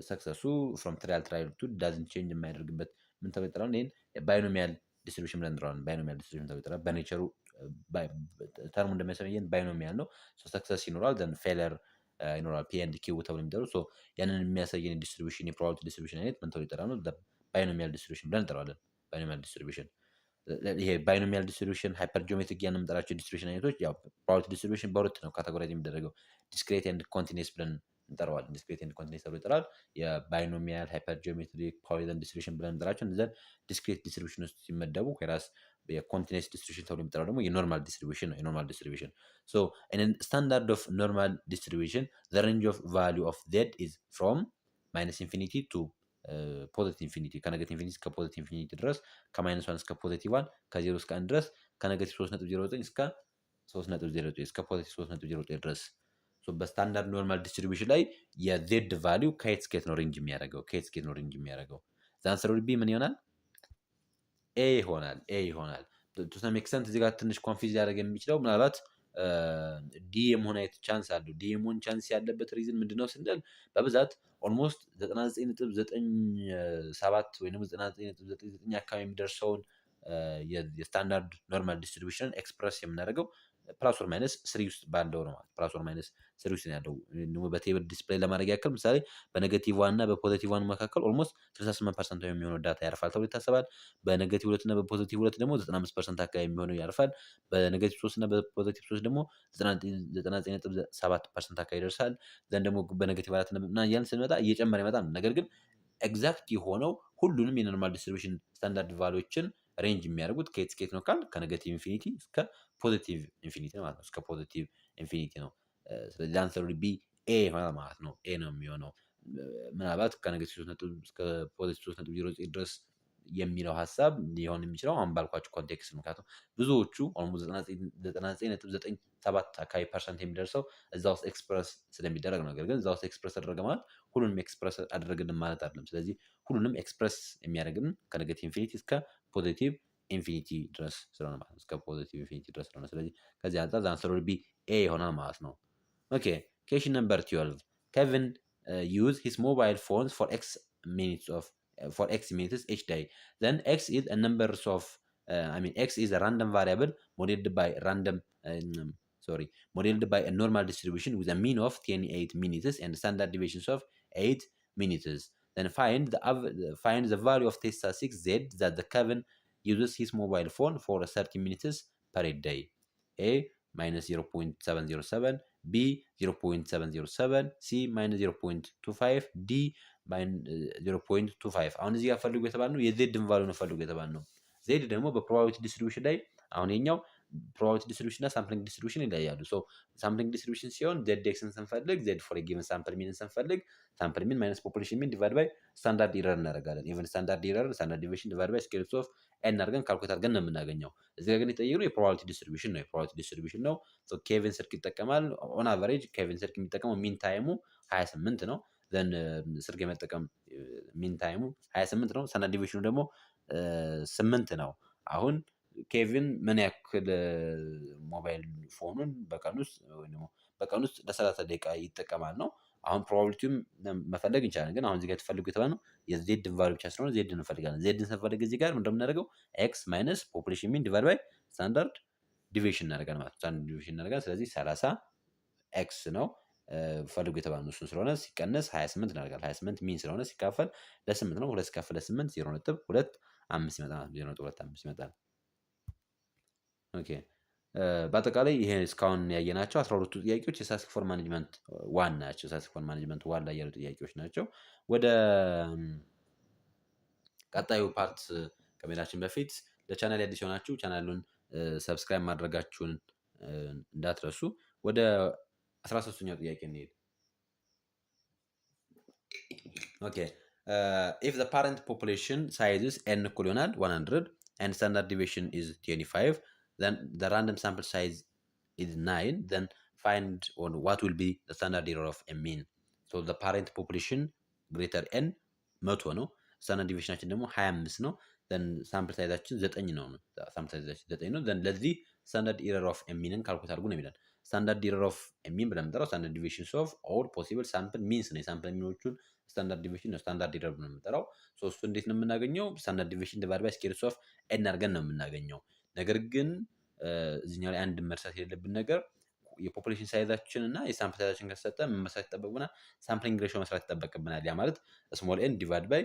ሰክሰሱ from trial to doesn't change የማያደርግበት ምን ተብሎ ይጠራል? ይሄን ባይኖሚያል ዲስትሪቢዩሽን ብለን እንጠራዋለን። ባይኖሚያል ዲስትሪቢዩሽን ተብሎ ይጠራል። በኔቸሩ ተርሙ እንደሚያሳየን ባይኖሚያል ነው። ሰክሰስ ይኖራል ዘን ፌለር ይኖራል። ፒ ኤንድ ኪው ተብሎ የሚጠሩ ያንን የሚያሳየን ዲስትሪቢዩሽን የፕሮባቢሊቲ ዲስትሪቢዩሽን አይነት ምን ተብሎ ይጠራል ነው? ባይኖሚያል ዲስትሪቢዩሽን ብለን እንጠራዋለን። ባይኖሚያል ዲስትሪቢዩሽን ይሄ ባይኖሚያል ዲስትሪቢዩሽን ሃይፐርጂኦሜትሪክ ያን የምንጠራቸው ዲስትሪቢዩሽን አይነቶች ያው ፕሮባቢሊቲ ዲስትሪቢዩሽን በሁለት ነው ካቴጎራይዝ የሚደረገው ዲስክሬት ኤንድ ኮንቲኒየስ ብለን እንጠራዋለን። ዲስክሬት ኤንድ ኮንቲኒየስ ተብሎ ይጠራል። የባይኖሚያል ሃይፐርጂኦሜትሪክ ፖይዘን ዲስትሪቢዩሽን ብለን እንጠራቸው እነዚያን ዲስክሬት ዲስትሪቢዩሽን ውስጥ ሲመደቡ ከራስ የኮንቲኒየስ ዲስትሪቢዩሽን ተብሎ የሚጠራው ደግሞ የኖርማል ዲስትሪቢዩሽን ነው። የኖርማል ዲስትሪቢዩሽን ሶ ኢን ስታንዳርድ ኦፍ ኖርማል ዲስትሪቢዩሽን ዘ ሬንጅ ኦፍ ቫልዩ ኦፍ ዜድ ኢዝ ፍሮም ማይነስ ኢንፊኒቲ ቱ ፖዚቲቭ ኢንፊኒቲ ከኔጌቲቭ ኢንፊኒቲ እስከ ፖዚቲቭ ኢንፊኒቲ ድረስ ከማይነስ 1 እስከ ፖዚቲቭ 1 ከ0 እስከ 1 ድረስ ከኔጌቲቭ 3.09 እስከ 3.09 እስከ ፖዚቲቭ 3.09 ድረስ በስታንዳርድ ኖርማል ዲስትሪቢዩሽን ላይ የዜድ ቫሊዩ ከየት እስከየት ነው ሬንጅ የሚያደርገው ዛንሰር ቢ ምን ይሆናል ኤ ይሆናል ቱ ሰም ኤክስተንት እዚህ ጋር ትንሽ ኮንፊዝ ሊያደርግ የሚችለው ምናልባት ዲ የመሆን አይነት ቻንስ አለው ዲ የመሆን ቻንስ ያለበት ሪዝን ምንድነው ስንል በብዛት ኦልሞስት 99.97 ወይም 99.99 አካባቢ የሚደርሰውን የስታንዳርድ ኖርማል ዲስትሪቢዩሽን ኤክስፕረስ የምናደርገው ፕላስ ኦር ማይነስ 3 ውስጥ ባለው ነው ማለት ፕላስ ኦር ማይነስ 3 ውስጥ ያለው በቴብል ዲስፕሌይ ለማድረግ ያክል ምሳሌ በኔጌቲቭ 1 እና በፖዚቲቭ 1 መካከል ኦልሞስት 68% የሚሆነው ዳታ ያርፋል ተብሎ ይታሰባል። በኔጌቲቭ 2 እና በፖዚቲቭ 2 ደግሞ 95% አካባቢ የሚሆነው ያርፋል። በኔጌቲቭ 3 እና በፖዚቲቭ 3 ደግሞ 99.7% አካባቢ ይደርሳል። ዘንድ ደግሞ በኔጌቲቭ 4 እና ያን ስንመጣ እየጨመረ ይመጣል። ነገር ግን ኤግዛክት የሆነው ሁሉንም የኖርማል ዲስትሪቢዩሽን ስታንዳርድ ቫልዩዎችን ሬንጅ የሚያደርጉት ከየት ነው ካል ከኔጌቲቭ ኢንፊኒቲ እስከ ፖዚቲቭ ኢንፊኒቲ ነው ማለት ነው። እስከ ፖዚቲቭ ኢንፊኒቲ ነው። ስለዚህ አንሰሩ ቢ ኤ ይሆናል ማለት ነው። ኤ ነው የሚሆነው። ምናልባት ከኔጌቲቭ 3 እስከ ፖዚቲቭ 3.09 ድረስ የሚለው ሀሳብ ሊሆን የሚችለው አሁን ባልኳቸው ኮንቴክስት ነው። ምክንያቱም ብዙዎቹ ኦልሞስት 99.97 አካባቢ ፐርሰንት የሚደርሰው እዛ ውስጥ ኤክስፕረስ ስለሚደረግ ነው። ነገር ግን እዛ ውስጥ ኤክስፕረስ አደረገ ማለት ሁሉንም ኤክስፕረስ አደረግልን ማለት አይደለም። ስለዚህ ሁሉንም ኤክስፕረስ የሚያደርግን ከኔጌቲቭ ኢንፊኒቲ እስከ ፖዚቲቭ ኢንፊኒቲ ድረስ ስለሆነ ማለት ነው። እስከ ፖዚቲቭ ኢንፊኒቲ ድረስ ስለሆነ ስለዚህ ከዚህ አንጻር አንሰሩ ቢ ኤ ይሆናል ማለት ነው። ኦኬ question number 12 Kevin use his mobile phones for x minutes each day. Then x is a number of x is a random variable modeled by a normal distribution with a mean of 28 minutes and standard deviations of 8 minutes. Then find the value of test statistic z that the Kevin uses his mobile phone for 30 minutes per day. A minus 0.707, B 0.707, C minus 0.25, D 0.25 አሁን እዚህ ጋር ፈልጉ የተባልነው የዜድን ቫልዩ ነው ፈልጉ የተባልነው። ዜድ ደግሞ በፕሮባቢሊቲ ዲስትሪቢዩሽን ላይ አሁን የኛው ፕሮባቢሊቲ ዲስትሪቢዩሽን እና ሳምፕሊንግ ዲስትሪቢዩሽን ይለያሉ። ሶ ሳምፕሊንግ ዲስትሪቢዩሽን ሲሆን ዜድ ኤክስን ስንፈልግ ዜድ ፎር ጊቨን ሳምፕል ሚንን ስንፈልግ ሳምፕል ሚን ማይነስ ፖፑሌሽን ሚን ዲቫይድ ባይ ስታንዳርድ ኢረር እናደርጋለን። ኢቨን ስታንዳርድ ኢረር ስታንዳርድ ዲቪዬሽን ዲቫይድ ባይ ስኩዌር ሩት ኦፍ ኤን አድርገን ካልኩሌት አድርገን ነው የምናገኘው። እዚህ ጋር ግን የጠየቅነው የፕሮባቢሊቲ ዲስትሪቢዩሽን ነው። ሶ ኬቪን ስልክ ይጠቀማል። ኦን አቨሬጅ ኬቪን ስልክ የሚጠቀመው ሚን ታይሙ 28 ነው። ዘን ስልክ የመጠቀም ሚን ታይሙ 28 ነው። ስታንዳርድ ዲቪዬሽኑ ደግሞ 8 ነው። አሁን ኬቪን ምን ያክል ሞባይል ፎኑን በቀን ውስጥ ለ30 ደቂቃ ይጠቀማል ነው። አሁን ፕሮባቢሊቲውን መፈለግ እንችላለን። ግን አሁን እዚህ ጋር የተፈልጉ የተባለው የዜድ ቫልዩ ብቻ ስለሆነ ዜድ እንፈልጋለን። ዜድን ስንፈልግ እዚህ ጋር እንደምናደርገው ኤክስ ማይነስ ፖፑሌሽን ሚን ዲቫይድ ባይ ስታንዳርድ ዲቪዬሽን እናደርጋለን ማለት ስታንዳርድ ዲቪዬሽን እናደርጋለን። ስለዚህ 30 ኤክስ ነው ፈልጉ የተባለው እሱን ስለሆነ ሲቀነስ 28 እናደርጋለን። 28 ሚን ስለሆነ ሲካፈል ለ8 ነው። 2 ሲካፈል ለ8 0.25 ይመጣል። 0.25 ይመጣል። ኦኬ በአጠቃላይ ይሄ እስካሁን ያየናቸው 12ቱ ጥያቄዎች የስታቲስቲክ ፎር ማኔጅመንት ዋን ናቸው። ስታቲስቲክ ፎር ማኔጅመንት ዋን ላይ ያሉ ጥያቄዎች ናቸው። ወደ ቀጣዩ ፓርት ከመሄዳችን በፊት ለቻናል አዲስ የሆናችሁ ቻናሉን ሰብስክራይብ ማድረጋችሁን እንዳትረሱ። ወደ 13ኛው ጥያቄ እንሄድ። ኦኬ if the parent population size is n እኩል ይሆናል 100 and standard deviation is 25 then the random sample size is 9 then find on what will be the standard error of a mean. So the parent population greater n 100 ነው። standard deviationችን ደግሞ 25 ነው። then sample sizeችን 9 ነው። sample sizeችን 9 ነው። then ለዚህ standard error of a mean ካልኩሌት አድርጉ ነው የሚለን። standard error of a mean ብለን የምንጠራው standard deviations of all possible sample means ነው። የሳምፕል ሚኖቹን ስታንዳርድ ዲቪዬሽን ነው ስታንዳርድ ኢረር ነው የምንጠራው። ሶ እሱ እንዴት ነው የምናገኘው? ስታንዳርድ ዲቪዬሽን ዲቫይድ ባይ ስኩዌር ሩት ኦፍ ኤን አድርገን ነው የምናገኘው። ነገር ግን እዚህኛው ላይ አንድ መርሳት የሌለብን ነገር የፖፑሌሽን ሳይዛችን እና የሳምፕል ሳይዛችን ከተሰጠ ምን መስራት ይጠበቅብናል? ሳምፕሊንግ ሬሽዮ መስራት ይጠበቅብናል። ያ ማለት ስሞል ኤን ዲቫይድ ባይ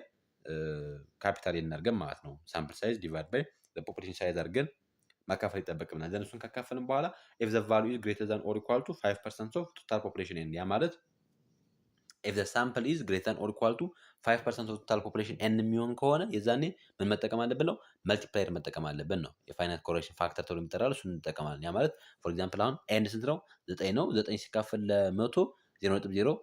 ካፒታል ኤን አድርገን ማለት ነው። ሳምፕል ሳይዝ ዲቫይድ ባይ ፖፑሌሽን ሳይዝ አድርገን ማካፈል ይጠበቅብናል። ዘን እሱን ካካፈልን በኋላ if the value is greater than or equal to 5% of total population n ያ ማለት if the sample is greater than or equal to 5% of total population n የሚሆን ከሆነ የዛኔ ምን መጠቀም አለብን ነው? መልቲፕላየር መጠቀም አለብን ነው። የፋይናይት ኮሬክሽን ፋክተር ተብሎ የሚጠራው እሱን እንጠቀማለን። ያ ማለት ፎር ኤግዛምፕል አሁን n ስንት ነው? 9 ነው። 9 ሲካፈል ለ100 0.09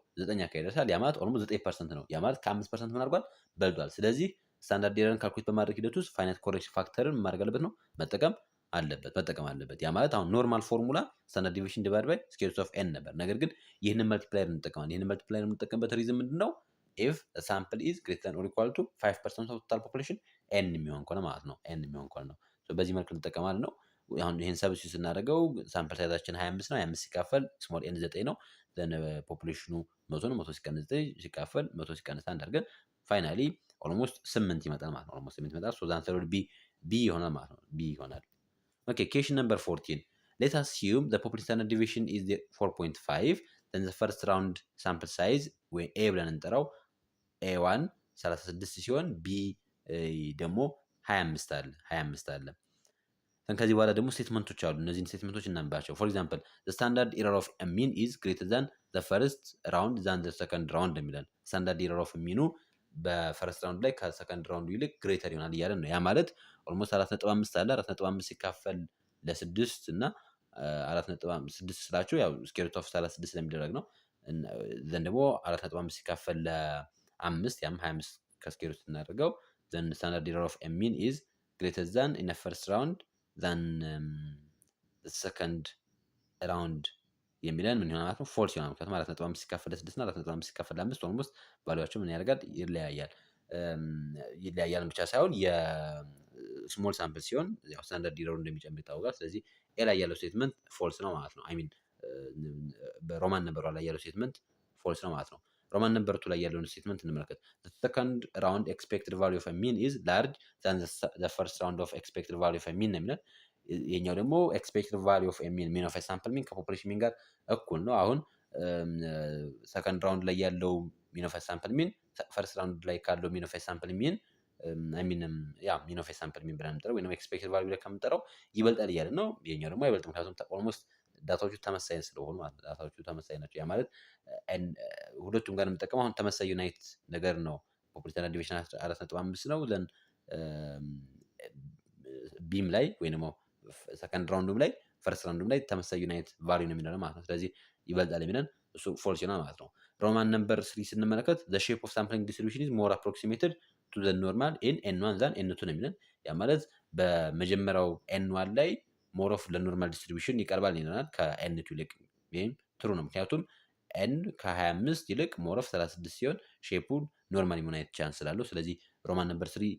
አካባቢ ይደርሳል። ያ ማለት ኦልሞስት 9% ነው። ያ ማለት ከ5% ምን አድርጓል በልጧል። ስለዚህ ስታንዳርድ ኤረርን ካልኩሌት በማድረግ ሂደት ውስጥ ፋይናይት ኮሬክሽን ፋክተርን ማድረግ አለበት ነው መጠቀም አለበት። ያ ማለት አሁን ኖርማል ፎርሙላ ስታንዳርድ ዲቪሽን ዲቫይድ ባይ ስኩዌር ሩት ኦፍ ኤን ነበር። ነገር ግን ይህንን መልቲፕላየር እንጠቀማለን። ይህንን መልቲፕላየር የምንጠቀምበት ሪዝን ምንድነው? ኢፍ ሳምፕል ኢዝ ግሬተር ኦር ኢኳል ቱ 5% ኦፍ ቶታል ፖፑሌሽን ኤን የሚሆን ከሆነ ማለት ነው። ኤን የሚሆን ከሆነ ነው። በዚህ መልክ እንጠቀማለን ነው። አሁን ይሄን ሰብስቲቱት ስናደርገው ሳምፕል ሳይዛችን 25 ነው። 25 ሲካፈል ስሞል ኤን 9 ነው። ዘን ፖፑሌሽኑ 100 ነው። 100 ሲቀነስ 9 ሲካፈል 100 ሲቀነስ 1 አድርገን ፋይናሊ ኦልሞስት 8 ይመጣል ማለት ነው። ኦልሞስት 8 ይመጣል። ሶ ዘ አንሰር ዊል ቢ ይሆናል ማለት ነው። ቢ ይሆናል። ኦኬ question number 14. Let's assume the population standard deviation is 4.5. Then the first round sample size ወይ A ብለን እንጠራው A1 36 ሲሆን B ደግሞ 25 አለ። ከዚህ በኋላ ደግሞ ስቴትመንቶች አሉ። እነዚህን ስቴትመንቶች እናንባቸው። ፎር ኤግዛምፕል the standard error of a mean is greater than the first round than the second round የሚለን ስታንዳርድ ኤረር ኦፍ ሚኑ በፈርስት ራውንድ ላይ ከሰከንድ ራውንዱ ይልቅ ግሬተር ይሆናል እያለን ነው። ያ ማለት ኦልሞስት 4.5 አለ። 4.5 ሲካፈል ለ6 እና 4.6 ስላችሁ ያው ስኩዌር ሩት ኦፍ 36 ስለሚደረግ ነው። ዘን ደግሞ 4.5 ሲካፈል ለ5 ያም 25 ከስኩዌር ሩት እናደርገው ዘን ስታንዳርድ ኤረር ኦፍ ሚን ኢዝ ግሬተር ዛን ኢን ፈርስት ራውንድ ዛን ሰከንድ ራውንድ የሚለን ምን ይሆናል ማለት ነው? ፎልስ ይሆናል። ምክንያቱም 4.5 ሲካፈል ለ6 እና 4.5 ሲካፈል ለ5 ኦልሞስት ቫልዩአቸው ምን ያደርጋል? ይለያያል ብቻ ሳይሆን የስሞል ሳምፕል ሲሆን ያው ስታንዳርድ ኤረሩ እንደሚጨምር ይታወቃል። ስለዚህ ኤ ላይ ያለው ስቴትመንት ፎልስ ነው ማለት ነው። አይ ሚን በሮማን ነምበሯ ላይ ያለው ስቴትመንት ፎልስ ነው ማለት ነው። ሮማን ነምበር 2 ላይ ያለውን ስቴትመንት እንመልከት። the second round expected value of a mean is large than the first round of expected value of a mean ነው የሚለን። የኛው ደግሞ ኤክስፔክትድ ቫልዩ ኦፍ ሚን ሚን ኦፍ ሳምፕል ሚን ከፖፑሌሽን ሚን ጋር እኩል ነው። አሁን ሰከንድ ራውንድ ላይ ያለው ሚን ኦፍ ሳምፕል ሚን ፈርስት ራውንድ ላይ ካለው ሚን ኦፍ ሳምፕል ሚን ሚን ኦፍ ሳምፕል ሚን ብለን የምንጠራው ወይም ኤክስፔክትድ ቫልዩ ላይ ከምንጠራው ይበልጣል እያለ ነው። የኛው ደግሞ አይበልጥም፣ ምክንያቱም ኦልሞስት ዳታዎቹ ተመሳሳይ ስለሆኑ ማለት ዳታዎቹ ተመሳሳይ ናቸው። ያ ማለት ሁለቱም ጋር የምንጠቀመው አሁን ተመሳሳይ ዩናይት ነገር ነው። ፖፑሌሽን ዲቪዥን 4.5 ነው። ዘን ቢም ላይ ወይ ደግሞ ሰከንድ ራውንዱም ላይ ፈርስት ራውንዱም ላይ ተመሳሳይ ዩናይት ቫልዩ ነው የሚለው ማለት ነው። ስለዚህ ይበልጣል የሚለን እሱ ፎልስ ይሆናል ማለት ነው። ሮማን ነምበር 3 ስንመለከት the shape of sampling distribution is more approximated to the normal in n1 than n2 ነው የሚለን። ያ ማለት በመጀመሪያው n1 ላይ more of ለኖርማል ዲስትሪቢዩሽን ይቀርባል ይለናል ከn2 ይልቅ። ይሄም ትሩ ነው፣ ምክንያቱም n ከ25 ይልቅ more of 36 ሲሆን ሼፑ ኖርማል የመሆን ቻንስ ስላለው፣ ስለዚህ ሮማን ነምበር 3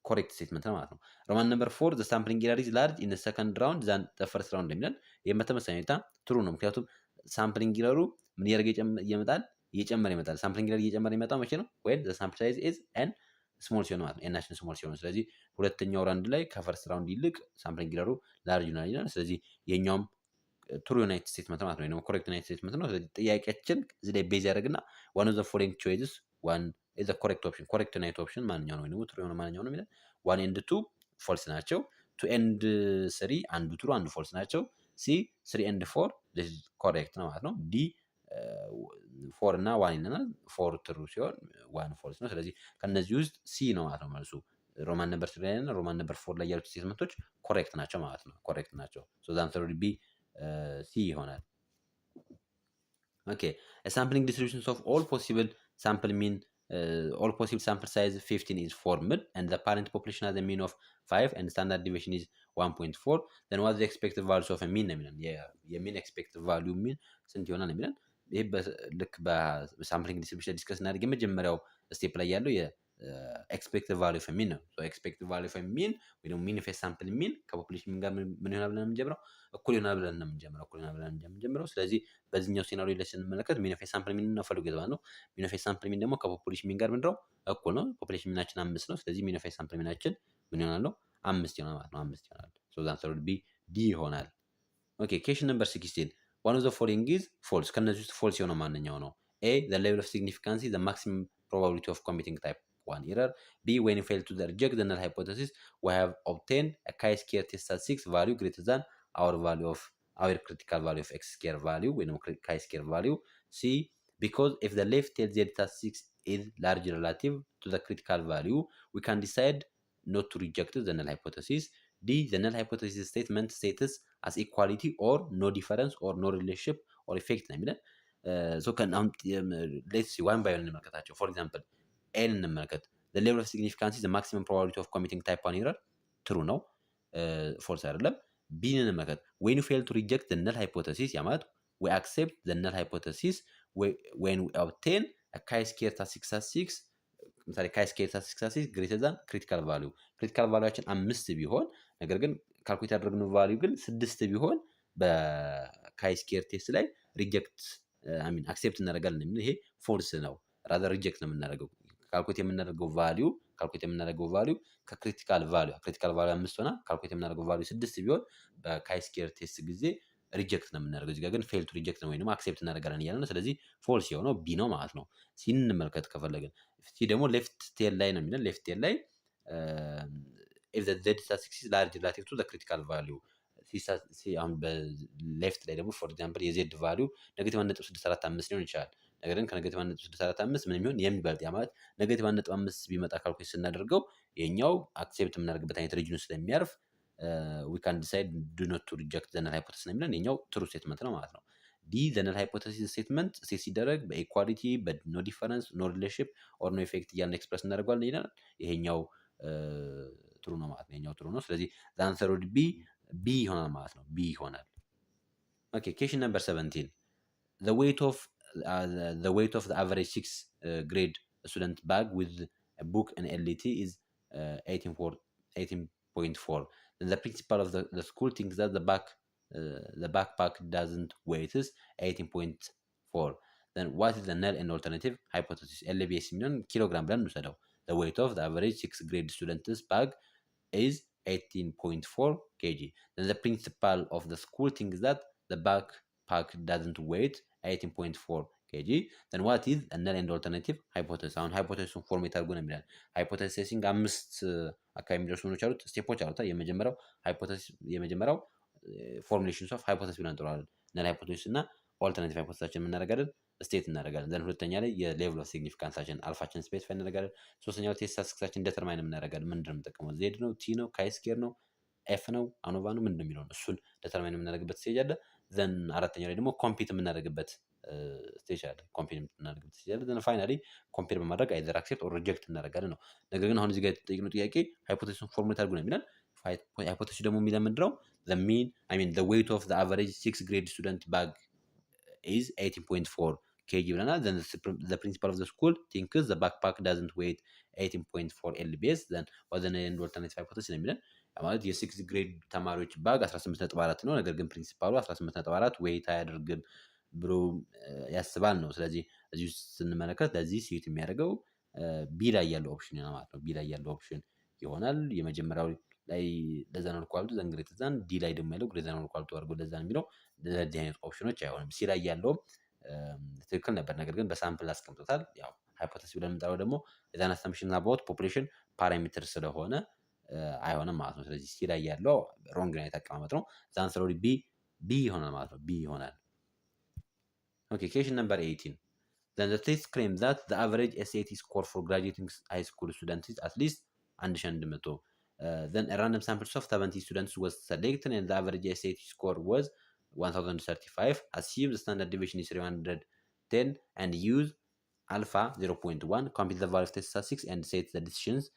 ኮሬክት ስቴትመንት ነው ማለት ነው። ሮማን ነምበር 4 the sampling error is large in the second round than the first round የሚለን ይሄም በተመሳሳይ ሁኔታ ትሩ ነው፣ ምክንያቱም ሳምፕሊንግ ኤረሩ ምን እያደረገ እየጨመረ ይመጣል። ሳምፕሊንግ ኤረር እየጨመረ ይመጣው መቼ ነው? when the sample size is n ስሞል ሲሆን ማለት ነው። ኤናችን ስሞል ሲሆን፣ ስለዚህ ሁለተኛው ራውንድ ላይ ከፈርስት ራውንድ ይልቅ ሳምፕሊንግ ኤረሩ ላርጅ ይሆናል ይላል። ስለዚህ የኛውም ትሩ ዩናይት ስቴትመንት ማለት ነው፣ ኮሬክት ዩናይት ስቴትመንት ነው። ስለዚህ ጥያቄያችን እዚህ ላይ ቤዝ ያደርግና one of the following choices one is the correct option ኮሬክት ዩናይት ኦፕሽን ማንኛው ነው ወይ ደግሞ ትሩ የሆነ ማንኛው ነው የሚለን 1 and 2 ፎልስ ናቸው። 2 and 3 አንዱ ትሩ አንዱ ፎልስ ናቸው። ሲ 3 and 4 this is correct ነው ማለት ነው። ዲ 4 እና 1 ይለናል። 4 ትሩ ሲሆን 1 ፎልስ ነው። ስለዚህ ከነዚህ ውስጥ ሲ ነው ማለት ነው መልሱ። ሮማን ነምበር 3 ላይ እና ሮማን ነምበር 4 ላይ ያሉት ስቴትመንቶች ኮሬክት ናቸው ማለት ነው። ኮሬክት ናቸው። ሶ ዘ አንሰር ዊል ቢ ሲ ይሆናል። ኦኬ a sampling distributions of all possible sample mean all possible sample size 15 is formed and the parent population has a mean of 5 and standard deviation is 1.4 then what's the expected values of a mean ነው የሚለን። የሚን expected value mean ስንት ይሆናል ነው የሚለን። ይሄ ልክ በሳምፕሊንግ ዲስትሪቢዩሽን ዲስከስ እናደርግ የመጀመሪያው ስቴፕ ላይ ያለው የኤክስፔክትድ ቫልዩ ኦፍ ሚን ነው። ሶ ኤክስፔክትድ ቫልዩ ኦፍ ሚን ወይ ደግሞ ሚን ኦፍ ሳምፕል ሚን ከፖፑሌሽን ሚን ጋር ምን ይሆናል ብለን የምንጀምረው እኩል ይሆናል ብለን ነው የምንጀምረው። ስለዚህ በዚህኛው ሲናሪዮ ላይ ስንመለከት ሚን ኦፍ ሳምፕል ሚን ነው ፈልጉ የተባለው ነው። ሚን ኦፍ ሳምፕል ሚን ደግሞ ከፖፑሌሽን ሚን ጋር ምንድነው እኩል ነው። ፖፑሌሽን ሚናችን 5 ነው። ስለዚህ ሚን ኦፍ ሳምፕል ሚናችን ምን ይሆናል ነው 5 ይሆናል ማለት ነው። 5 ይሆናል። ሶ ዘ አንሰር ዊል ቢ ዲ ይሆናል። ኦኬ question number 16 one of the following is false ከነዚህ ውስጥ false የሆነው ማንኛው ነው? a the level of significance is the maximum probability of committing type 1 error. b when you fail to reject the null hypothesis we have obtained a chi-square test statistic value greater than our critical value of x square value when chi-square value. c because if the left tail z statistic is large relative to the critical value we can decide not to reject the null hypothesis. d the null hypothesis statement status as equality or no difference or no relationship or effect ነው የሚለን። አሁን ሌትስ ሲ ዋን ባይ ዋን እንመልከታቸው። ፎር ኤግዛምፕል ኤን እንመልከት። the level of significance is the maximum probability of committing type 1 error ትሩ ነው፣ ፎልስ አይደለም። ቢን እንመልከት። when you fail to reject the null hypothesis ያ ማለት we accept the null hypothesis when we obtain a chi-square statistic ምሳሌ chi-square statistic greater than critical value ክሪቲካል ቫሉያችን 5 ቢሆን ነገር ግን ካልኩሌት ያደረግነው ቫልዩ ግን 6 ቢሆን በካይ-ስኬር ቴስት ላይ ሪጀክት አክሴፕት እናደርጋለን። ይሄ ፎልስ ነው፣ ራዘር ሪጀክት ነው የምናደርገው። ካልኩሌት የምናደርገው ቫልዩ ከክሪቲካል ቫልዩ 5 ሆና ካልኩሌት የምናደርገው ቫልዩ 6 ቢሆን በካይ-ስኬር ቴስት ጊዜ ሪጀክት ነው የምናደርገው። እዚህ ጋር ግን ፌል ቱ ሪጀክት ነው ወይም አክሴፕት እናደርጋለን እያለ ነው። ስለዚህ ፎልስ የሆነው ቢ ነው ማለት ነው። ሲን እንመልከት ከፈለግን። ሲ ደግሞ ሌፍት ቴል ላይ ነው የሚለን። ሌፍት ቴል ላይ if the z statistics is large relative to the critical value አሁን በሌፍት ላይ ደግሞ ፎር ኤግዛምፕል የዜድ ቫልዩ ኔጌቲቭ 1.645 ሊሆን ይችላል። ነገር ግን ከኔጌቲቭ 1.645 ምን የሚሆን የሚበልጥ ያ ማለት ኔጌቲቭ 1.5 ቢመጣ ካልኩሌት ስናደርገው የኛው አክሴፕት የምናደርግበት አይነት ሪጅን ውስጥ ስለሚያርፍ we can decide do not to reject the null hypothesis ነው የሚለን። የኛው ትሩ ስቴትመንት ነው ማለት ነው። ዲ the null hypothesis ስቴትመንት ሴት ሲደረግ በኢኳሊቲ በኖ ዲፈረንስ ኖ ሪሌሽንሺፕ ኦር ኖ ኢፌክት እያልን ኤክስፕረስ እናደርገዋለን ይላል። ይሄኛው ትሩ ነው ማለት ነው። የኛው ትሩ ነው። ስለዚህ the answer would be ቢ ይሆናል ማለት ነው። ቢ ይሆናል። ኦኬ question number 17 the weight of the average 6th grade student bag with a book and LET is 18.4. Then the principal of the school thinks that the backpack doesn't weight is 18.4. Then what is the null and alternative hypothesis? LBS የሚሆን ኪሎግራም ብለን እንውሰደው። the weight of the average 6th grade student's bag is 18.4 kg. Then the principal of the school thinks that the backpack doesn't weight 18.4 kg. Then what is a null and alternative hypothesis? አሁን ሃይፖቴሲሱን ፎርሜት አድርጎ ነው የሚላል። ሃይፖቴሲሲንግ 5 አካባቢ የሚደርሱ ምኖች አሉት፣ ስቴፖች አሉት። የመጀመሪያው ፎርሙሌሽንስ ኦፍ ሃይፖቴሲስ ብለን እንጠራዋለን። ነል ሃይፖቴሲስ እና ኦልተርናቲቭ ሃይፖቴሲሳችን የምናደርጋለን ስቴት እናደርጋለን። ዘን ሁለተኛ ላይ የሌቭል ኦፍ ሲግኒፊካንሳችን አልፋችን ስፔሲፋይ እናደርጋለን። ሶስተኛው ቴስት ስታቲስቲክሳችን ዲተርማይን የምናደርጋለን። ምንድን ነው የምንጠቀመው? ዜድ ነው፣ ቲ ነው፣ ካይ-ስኬር ነው፣ ኤፍ ነው፣ አኖቫ ነው፣ ምንድን ነው የሚለውን እሱን ዲተርማይን የምናደርግበት ስቴጅ አለ። ዘን አራተኛው ላይ ደግሞ ኮምፒት የምናደርግበት ስቴጅ አለ። ዘን ፋይናሊ ኮምፔር በማድረግ አይዘር አክሴፕት ኦር ሪጀክት እናደርጋለን ነው። ነገር ግን አሁን እዚህ ጋር የተጠየቅነው ጥያቄ ሃይፖቴሲሱን ፎርሙሌት አድርጎ ነው የሚለን። ሃይፖቴሲሱ ደግሞ የሚለን ምንድን ነው? the weight of the average 6th grade student bag is 18.4 kg ብለናል። then the principal of the school thinks the backpack doesn't weight 18.4 lbs. then what the null and alternative hypothesis ነው የሚለን። ማለት የ6th grade ተማሪዎች ባግ 18.4 ነው። ነገር ግን ፕሪንሲፓሉ 18.4 ዌይት አያደርግም ብሎ ያስባል ነው። ስለዚህ እዚህ ውስጥ ስንመለከት ለዚህ ሴት የሚያደርገው ቢ ላይ ያለው ኦፕሽን ነው ማለት ነው። ቢ ላይ ያለው ኦፕሽን ይሆናል። የመጀመሪያው ላይ ለዛ ነው ኳልቱ ዘን ግሬት ዛን፣ ዲ ላይ ደግሞ ያለው ግሬት ዛን ኳልቱ አድርጎ ለዛ ነው የሚለው። ለዚህ አይነት ኦፕሽኖች አይሆንም። ሲ ላይ ያለው ትክክል ነበር፣ ነገር ግን በሳምፕል አስቀምጦታል። ያው ሃይፖቴሲስ ብለን የምንጠራው ደግሞ የዛን አሰምፕሽን አባውት ፖፑሌሽን ፓራሜትር ስለሆነ አይሆንም ማለት ነው። ስለዚህ ሲ ላይ ያለው ሮንግ ነው የተቀማመጥ ነው። ዛን ስለሆነ ቢ ይሆናል ማለት ነው። ቢ ይሆናል። Okay, question number 18. Then the test claims that the average SAT score for graduating high school students is at least 1100. Then a random sample of 70 students was selected and the average SAT score was 1035. Assume the standard deviation is 310 and use alpha 0.1. Compute the value of test statistics and set the decisions.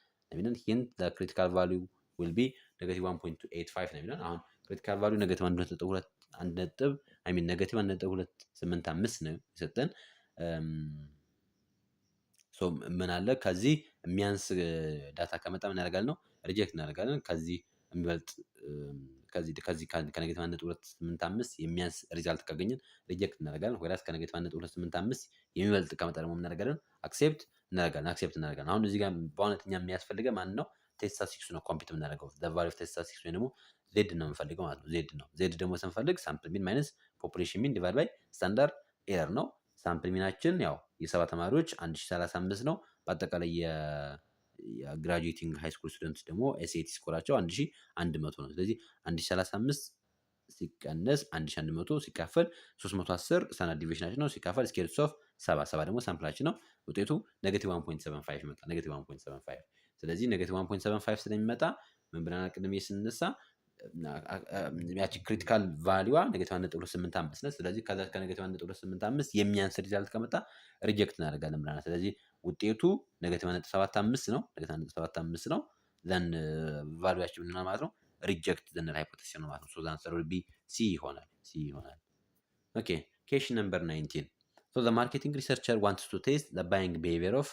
Hint the critical value will be negative 1.285 ነው የሚለን። አሁን ክሪቲካል ቫልዩ ኔጌቲቭ 1.285 ነው የሰጠን። ምን አለ ከዚህ የሚያንስ ዳታ ከመጣ ምን ያደርጋል ነው ሪጀክት እናደርጋለን። ከዚህ የሚበልጥ ከዚህ ከኔጌቲቭ 1.285 የሚያንስ ሪዛልት ካገኘን ሪጀክት እናደርጋለን። ወይራስ ከኔጌቲቭ 1.285 የሚበልጥ ከመጣ ደግሞ ምን እናደርጋለን? አክሴፕት እናደርጋለን። አሁን እዚህ ጋር በእውነተኛ የሚያስፈልገ ማን ነው? ቴስት ስታቲስቲክስ ነው ኮምፒት የምናደርገው። ዘ ቫልዩ ኦፍ ቴስት ስታቲስቲክስ ወይ ደግሞ ዜድ ነው የምንፈልገው ማለት ነው። ዜድ ነው። ዜድ ደግሞ ስንፈልግ ሳምፕል ሚን ማይነስ ፖፑሌሽን ሚን ዲቫይድ ባይ ስታንዳርድ ኤረር ነው። ሳምፕል ሚናችን ያው የሰባ ተማሪዎች 1035 ነው። በአጠቃላይ የግራጁዌቲንግ ሃይ ስኩል ስቱደንትስ ደግሞ ኤስኤቲ ስኮራቸው 1100 ነው። ስለዚህ 1035 ሲቀነስ 1100 ሲካፈል 310 ስታንዳርድ ዲቪዬሽናችን ነው። ሲካፈል ስኬር ሩት ኦፍ 70 ደግሞ ሳምፕላችን ነው። ውጤቱ ኔጌቲቭ 1.75 ይመጣል። ኔጌቲቭ 1.75 ስለዚህ ኔጌቲቭ 1.75 ስለሚመጣ ምን ብለናል ቅድም ስንነሳ ያቺ ክሪቲካል ቫሊዩዋ -1.285 ነች። ስለዚህ ከዛ ከ-1.285 የሚያንስ ሪዛልት ከመጣ ሪጀክት እናደርጋለን ብለናል። ስለዚህ ውጤቱ -1.75 ነው። -1.75 ነው። ዘን ቫሊዩዋችን ምንድነው ማለት ነው? ሪጀክት ዘ ነል ሃይፖቴሲስ ነው ማለት ነው። ሶ ዘ አንሰር ዊል ቢ ሲ ይሆናል። ኦኬ question number 19. So the marketing researcher wants to test the buying behavior of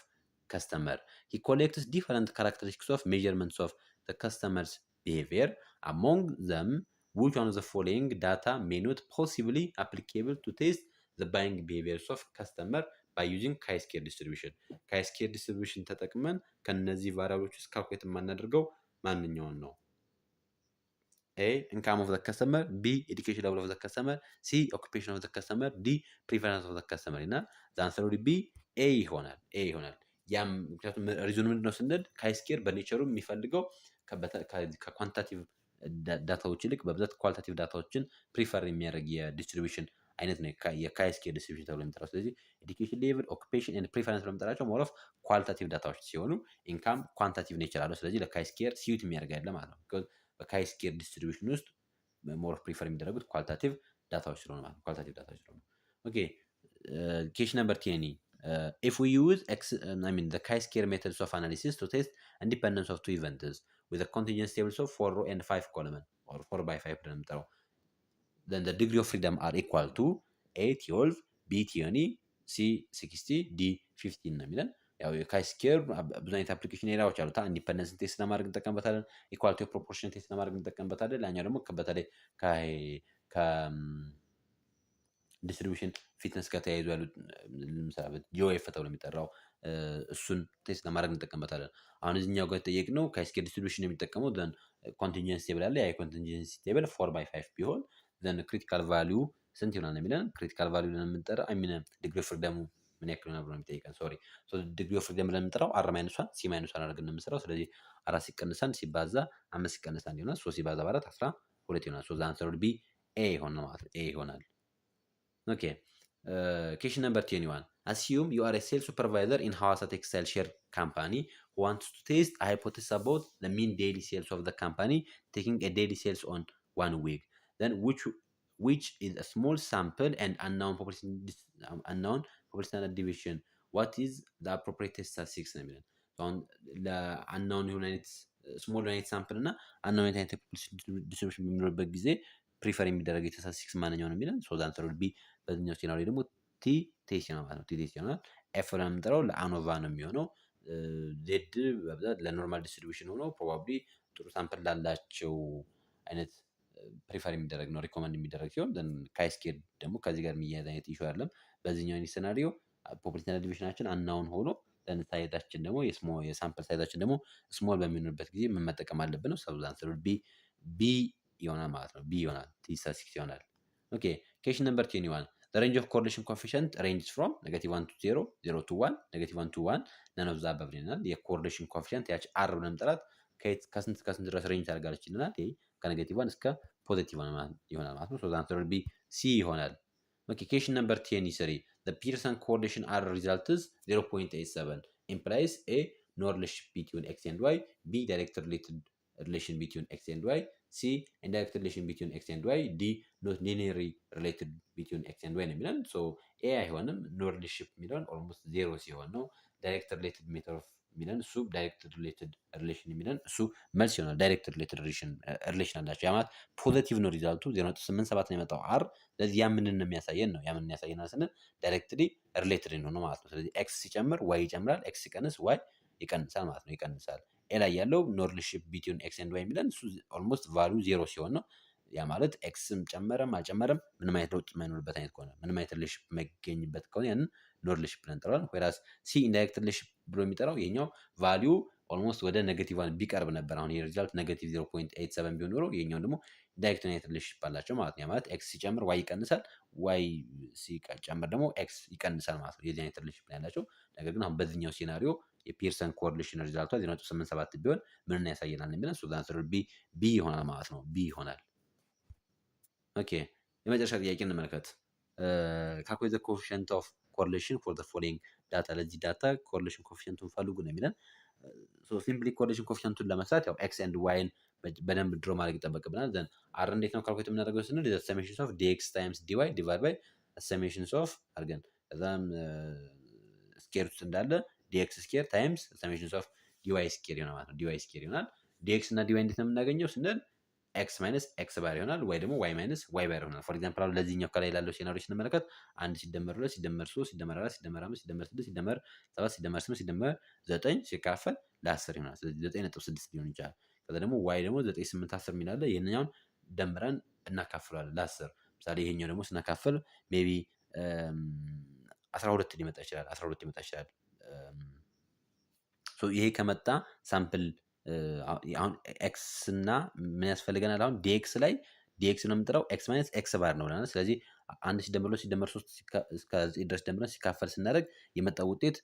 customer. He collects different characteristics of measurements of the customer's behavior. Among them, which one of the following data may not possibly applicable to test the buying behaviors of customer by using chi-square distribution? chi-square distribution ተጠቅመን ከነዚህ ቫሪያብሎች ውስጥ ካልኩሌት የማናደርገው ማንኛውን ነው? A. Income of the customer. B. Education level of the customer. C. Occupation of the customer. D. Preference of the customer እና the answer would be A ይሆናል። ያም ምክንያቱም ሪዝኑ ምንድነው ስንል ካይስኬር በኔቸሩ የሚፈልገው ከኳንታቲቭ ዳታዎች ይልቅ በብዛት ኳሊታቲቭ ዳታዎችን ፕሪፈር የሚያደርግ የዲስትሪቢሽን አይነት ነው የካይስኬር ዲስትሪቢሽን ተብሎ የሚጠራው። ስለዚህ ኤዱኬሽን ሌቭል፣ ኦኩፔሽን ኤንድ ፕሪፈረንስ በምጠራቸው ሞር ኦፍ ኳሊታቲቭ ዳታዎች ሲሆኑ ኢንካም ኳንታቲቭ ኔቸር አለው። ስለዚህ ለካይስኬር ሲዩት የሚያደርግ ያለ ማለት ነው። በካይስኬር ዲስትሪቢሽን ውስጥ ሞር ፕሪፈር የሚደረጉት ኳሊታቲቭ ዳታዎች ስለሆኑ ማለት ነው። ኳሊታቲቭ ዳታዎች ስለሆኑ ኦኬ ኬሽን ነምበር 10 if we use the chi-square methods of analysis to test independence of two events with a contingency tables of 4 row and 5 column or 4 by 5 ብለን የምንጠራው then the degree of freedom are equal to A 12 B 20 C 60 D 15 ነው የሚለን። ያው የካይስኬር ብዙ አይነት አፕሊኬሽን ኤሪያዎች አሉት። ኢንዲፐንደንስ ቴስት ለማድረግ እንጠቀምበታለን። ኢኳሊቲ ኦፍ ፕሮፖርሽን ቴስት ለማድረግ እንጠቀምበታለን። ላኛው ደግሞ በተለይ ዲስትሪቢሽን ፊትነስ ጋር ተያይዞ ያሉት ለምሳሌ ጂኦኤፍ ተብሎ የሚጠራው እሱን ቴስት ለማድረግ እንጠቀምበታለን። አሁን እዚህኛው ጋር የተጠየቅነው ካይስኬር ዲስትሪቢሽን የሚጠቀመው ዘን ኮንቲንጀንሲ ቴብል አለ። ያ ኮንቲንጀንሲ ቴብል 4 by 5 ቢሆን ዘን ክሪቲካል ቫሊዩ ስንት ይሆናል የሚለን ክሪቲካል ቫሊዩ ብለን የምንጠራ ዲግሪ ኦፍ ፍሪደሙ ምን ያክል ይሆናል ብሎ የሚጠይቀን ሶሪ ሶ ዲግሪ ኦፍ ፍሪደም ብለን የምንጠራው አር ማይነስ 1 ሲ ማይነስ 1 አድርገን የምንሰራው። ስለዚህ 4 ሲቀንስ 1 ሲባዛ 5 ሲቀንስ 1 ይሆናል። 3 ሲባዛ በ4 12 ይሆናል። ሶ ዘ አንሰር ውድ ቢ ኤ ይሆናል ማለት ነው። ኤ ይሆናል። ኦኬ question number 21. Assume you are a sales supervisor in Hawassa Textile Share Company who wants to test a hypothesis about the mean daily sales of the company, taking a daily sales on 1 week. Then which is a small sample and unknown population standard deviation. What is the appropriate test statistics ነው የሚለን። አሁን ለአናውን የሆነ አይነት ስሞል አይነት ሳምፕል እና አናውን አይነት ፖፑሌሽን ዲስትሪቢዩሽን በሚኖርበት ጊዜ ፕሪፈር የሚደረግ የስታቲስቲክስ ማንኛው ነው የሚለን። ሶ ዘ አንሰር ዊል ቢ በዚህኛው ሴናሪዮ ደግሞ ቲ ቴስት ነው ማለት ነው። ቲ ቴስት ይሆናል። ኤፍ ብለን የምንጠራው ለአኖቫ ነው የሚሆነው። ዜድ በብዛት ለኖርማል ዲስትሪቢዩሽን ሆኖ ፕሮባብሊ ጥሩ ሳምፕል ላላቸው አይነት ፕሪፈር የሚደረግ ነው ሪኮመንድ የሚደረግ ሲሆን ካይስኬር ደግሞ ከዚህ ጋር የሚያያዝ አይነት ኢሹ አይደለም። በዚህኛው አይነት ሴናሪዮ ፖፑሌሽን ዲቪዥናችን አናውን ሆኖ ሳይዛችን ደግሞ የሳምፕል ሳይዛችን ደግሞ ስሞል በሚሆንበት ጊዜ ምን መጠቀም አለብን ነው። ሰብዝ አንሰር ቢ ይሆናል ማለት ነው። ቢ ይሆናል። ቲ ስታቲስቲክስ ይሆናል። ኦኬ question number 21. The range of correlation coefficient ranges from -1 to 0, 0 to 1, -1 to 1 none of the above ይለናል። የኮሬሌሽን ኮኤፊሽንት ያች አር ብለን የምንጠራት ከስንት ከስንት ድረስ ሬንጅ ታደርጋለች ይለናል። ይሄ ከ-1 እስከ +1 ይሆናል ማለት ነው። ሶ ዘ አንሰር ዊል ቢ ሲ ይሆናል። ኦኬ question number 23. The Pearson correlation R result is 0.87 implies A no relationship between x and y, B direct related relation between x and y, C indirect relation between x and y, D not linearly related between x and y ነው የሚለን። ሶ ኤ አይሆንም። ኖ ሪሌሽንሺፕ የሚለውን ኦልሞስት ዜሮ ሲሆን ነው። ዳይሬክት ሪሌትድ ሜተድ ኦፍ የሚለን እሱ ዳይሬክት ሪሌትድ ሪሌሽን የሚለን እሱ መልስ ይሆናል። ዳይሬክት ሪሌትድ ሪሌሽን አላቸው። ያ ማለት ፖዘቲቭ ነው ሪዛልቱ 0.87 ነው የመጣው አር። ስለዚህ ያ ምንን ነው የሚያሳየን ነው። ያ ምንን ያሳየናል ስንል ዳይሬክትሊ ሪሌትድ ነው ማለት ነው። ስለዚህ ኤክስ ሲጨምር ዋይ ይጨምራል፣ ኤክስ ሲቀንስ ዋይ ይቀንሳል ማለት ነው። ይቀንሳል። ኤ ላይ ያለው ኖ ሪሌሽንሺፕ ቢትዊን ኤክስ ኤንድ ዋይ የሚለን እሱ ኦልሞስት ቫልዩ ዜሮ ሲሆን ነው። ያ ማለት ኤክስም ጨመረም አልጨመረም ምንም አይነት ለውጥ የማይኖርበት አይነት ከሆነ ምንም አይነት ሪሌሽንሺፕ የማይገኝበት ከሆነ ያንን ኖ ሪሌሽንሺፕ ብለን እንጠራዋለን። ወይራስ ሲ ኢንዳይሬክት ሪሌሽንሺፕ ብሎ የሚጠራው ይሄኛው ቫልዩ ኦልሞስት ወደ ኔጌቲቭ ዋን ቢቀርብ ነበር። አሁን የሪዛልት ኔጌቲቭ 0.87 ቢሆን ኖሮ ይሄኛው ደግሞ ዳይሬክት ዩናይትድ ሪሌሽንሺፕ አላቸው ማለት ነው። ያ ማለት ኤክስ ሲጨምር ዋይ ይቀንሳል፣ ዋይ ሲጨምር ደግሞ ኤክስ ይቀንሳል ማለት ነው። የዚህ አይነት ሪሌሽንሺፕ ነው ያላቸው። ነገር ግን አሁን በዚህኛው ሴናሪዮ የፒርሰን ኮሪሌሽን ሪዛልቷ 0.87 ቢሆን ምን ያሳየናል የሚለን ሶ ዘ አንሰር ቢ ይሆናል ማለት ነው። ቢ ይሆናል። ኦኬ የመጨረሻ ጥያቄ እንመልከት። ካልኩሌት ዘ ኮኤፊሽንት ኦፍ ኮሪሌሽን ፎር ዘ ፎሎዊንግ ዳታ። ለዚህ ዳታ ኮሪሌሽን ኮኤፊሽንቱን ፈልጉ ነው የሚለን። ሶ ሲምፕሊ ኮሪሌሽን ኮኤፊሽንቱን ለመስራት ያው ኤክስ ኤንድ ዋይን በደንብ ድሮ ማድረግ ይጠበቅብናል። ዘን አር እንዴት ነው ካልኩሌት የምናደርገው ስንል ሰሜሽንስ ኦፍ ዲኤክስ ታይምስ ዲዋይ ዲቫይድ ባይ ሰሜሽንስ ኦፍ አድርገን ከዛም ስኬር ውስጥ እንዳለ ዲኤክስ ስኬር ታይምስ ሰሜሽንስ ኦፍ ዲዋይ ስኬር ይሆናል ማለት ነው። ዲዋይ ስኬር ይሆናል። ዲኤክስ እና ዲዋይ እንዴት ነው የምናገኘው ስንል ኤክስ ማይነስ ኤክስ ባር ይሆናል ወይ ደግሞ ዋይ ማይነስ ዋይ ባር ይሆናል። ፎር ኤግዛምፕል አሁን ለዚህኛው ከላይ ላለው ሴናሪዮ ስንመለከት 1 ሲደመር 2 ሲደመር 3 ሲደመር 4 ሲደመር 5 ሲደመር 6 ሲደመር 7 ሲደመር 8 ሲደመር 9 ሲካፈል ለ10 ይሆናል። ስለዚህ 9.6 ሊሆን ይችላል። ከዛ ደግሞ ዋይ ደግሞ 9 8 10 የሚላለ ይህንኛውን ደምረን እናካፍለዋለን ለ10። ምሳሌ ይሄኛው ደግሞ ስናካፍል ሜቢ 12 ሊመጣ ይችላል 12 ሊመጣ ይችላል። ይሄ ከመጣ ሳምፕል አሁን ኤክስ እና ምን ያስፈልገናል? አሁን ዲኤክስ ላይ ዲኤክስ ነው የምንጠራው ኤክስ ማይነስ ኤክስ ባር ነው ብለናል። ስለዚህ 1 ሲደመር 2 ሲደመር 3 እስከ 9 ድረስ ደምረን ሲካፈል ስናደርግ የመጣው ውጤት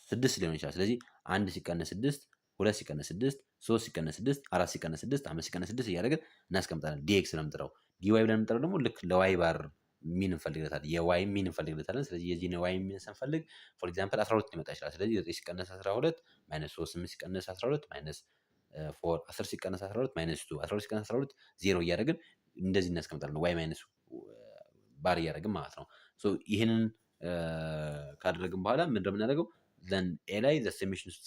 6 ሊሆን ይችላል። ስለዚህ 1 ሲቀነስ 6 2 ሲቀነስ 6 3 ሲቀነስ 6 4 ሲቀነስ 6 5 ሲቀነስ 6 እያደረግን እናስቀምጣለን። ዲኤክስ ነው የምንጠራው። ዲዋይ ብለን የምንጠራው ደግሞ ልክ ለዋይ ባር ሚን እንፈልግለታለን። የዋይ ሚን እንፈልግለታለን። ስለዚህ የዚህን የዋይ ሚን ስንፈልግ ፎር ኤግዛምፕል 12 ሊመጣ ይችላል። ስለዚህ 9 ሲቀነስ 12 ማይነስ 3 8 ሲቀነስ 12 ማይነስ 4 10 ሲቀነስ 12 ማይነስ 2 12 ሲቀነስ 12 0 እያደረግን እንደዚህ እናስቀምጣለን። ዋይ ማይነስ ባር እያደረግን ማለት ነው። ይህንን ካደረግን በኋላ ምን እንደምናደርገው ዘን ኤ ላይ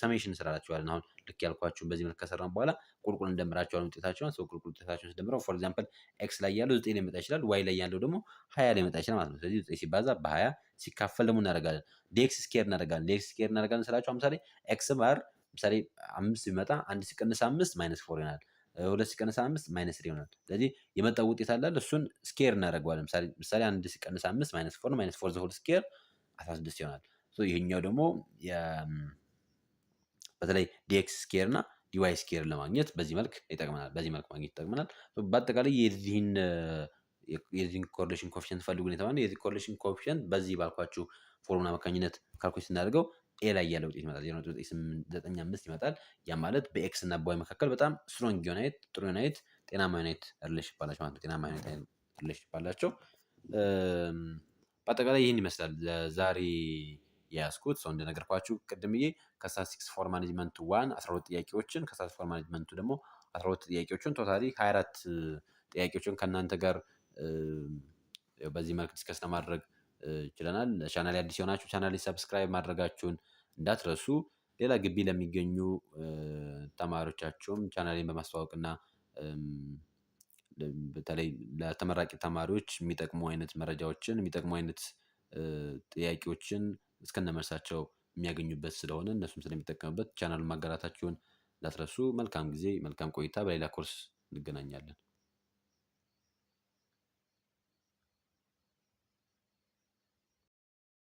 ሰሜሽን እንሰራላቸዋለን። አሁን ልክ ያልኳችሁን በዚህ መልክ ከሰራን በኋላ ቁልቁል እንደምራቸዋለን ውጤታቸውን። ቁልቁል ውጤታቸውን ስደምረው ፎር ኤግዛምፕል ኤክስ ላይ ያለው 9 ሊመጣ ይችላል። ዋይ ላይ ያለው ደግሞ 20 ሊመጣ ይችላል ማለት ነው። ስለዚህ 9 ሲባዛ በ20 ሲካፈል ደግሞ እናደርጋለን ዲኤክስ ስኬር እናደርጋለን። ዲኤክስ ስኬር እናደርጋለን ስላቸው ለምሳሌ ኤክስ ባር ምሳሌ 5 ቢመጣ 1 ሲቀንስ 5 ማይነስ 4 ይሆናል። 2 ሲቀንስ 5 ማይነስ 3 ይሆናል። ስለዚህ የመጣው ውጤት አለ እሱን ስኬር እናደርገዋለን። ምሳሌ 1 ሲቀንስ 5 ማይነስ 4 ማይነስ 4 ዘ ሆል ስኬር 16 ይሆናል። ይሄኛው ደግሞ በተለይ ዲኤክስ ስኬር እና ዲዋይ ስኬር ለማግኘት በዚህ መልክ ይጠቅመናል። በዚህ መልክ ማግኘት ይጠቅመናል። በአጠቃላይ የዚህን ኮሪሌሽን ኮኤፊሽንት ፈልጉን የተባለው የዚህ ኮሪሌሽን ኮኤፊሽንት በዚህ ባልኳችሁ ፎርሙላ አማካኝነት ካልኩሌት ስናደርገው ኤ ላይ ያለ ውጤት ይመጣል 0.95 ይመጣል። ያ ማለት በኤክስ እና በዋይ መካከል በጣም ስትሮንግ የሆነ ጥሩ የሆነ ጤናማ የሆነ ሪሌሽንሺፕ አላቸው ማለት ነው። ጤናማ የሆነ ሪሌሽንሺፕ አላቸው። በአጠቃላይ ይህን ይመስላል ዛሬ የያዝኩት። እንደነገርኳችሁ ቅድምዬ ከስታቲስቲክስ ፎር ማኔጅመንት 1 12 ጥያቄዎችን ከስታቲስቲክስ ፎር ማኔጅመንቱ ደግሞ 12 ጥያቄዎችን ቶታሊ 24 ጥያቄዎችን ከእናንተ ጋር በዚህ መልክ ዲስከስ ለማድረግ ችለናል። ቻናሌ አዲስ የሆናችሁ ቻናሌ ሰብስክራይብ ማድረጋችሁን እንዳትረሱ። ሌላ ግቢ ለሚገኙ ተማሪዎቻችሁም ቻናሌን በማስተዋወቅና በተለይ ለተመራቂ ተማሪዎች የሚጠቅሙ አይነት መረጃዎችን የሚጠቅሙ አይነት ጥያቄዎችን እስከነመልሳቸው የሚያገኙበት ስለሆነ እነሱም ስለሚጠቀሙበት ቻናሉን ማጋራታችሁን እንዳትረሱ። መልካም ጊዜ፣ መልካም ቆይታ። በሌላ ኮርስ እንገናኛለን።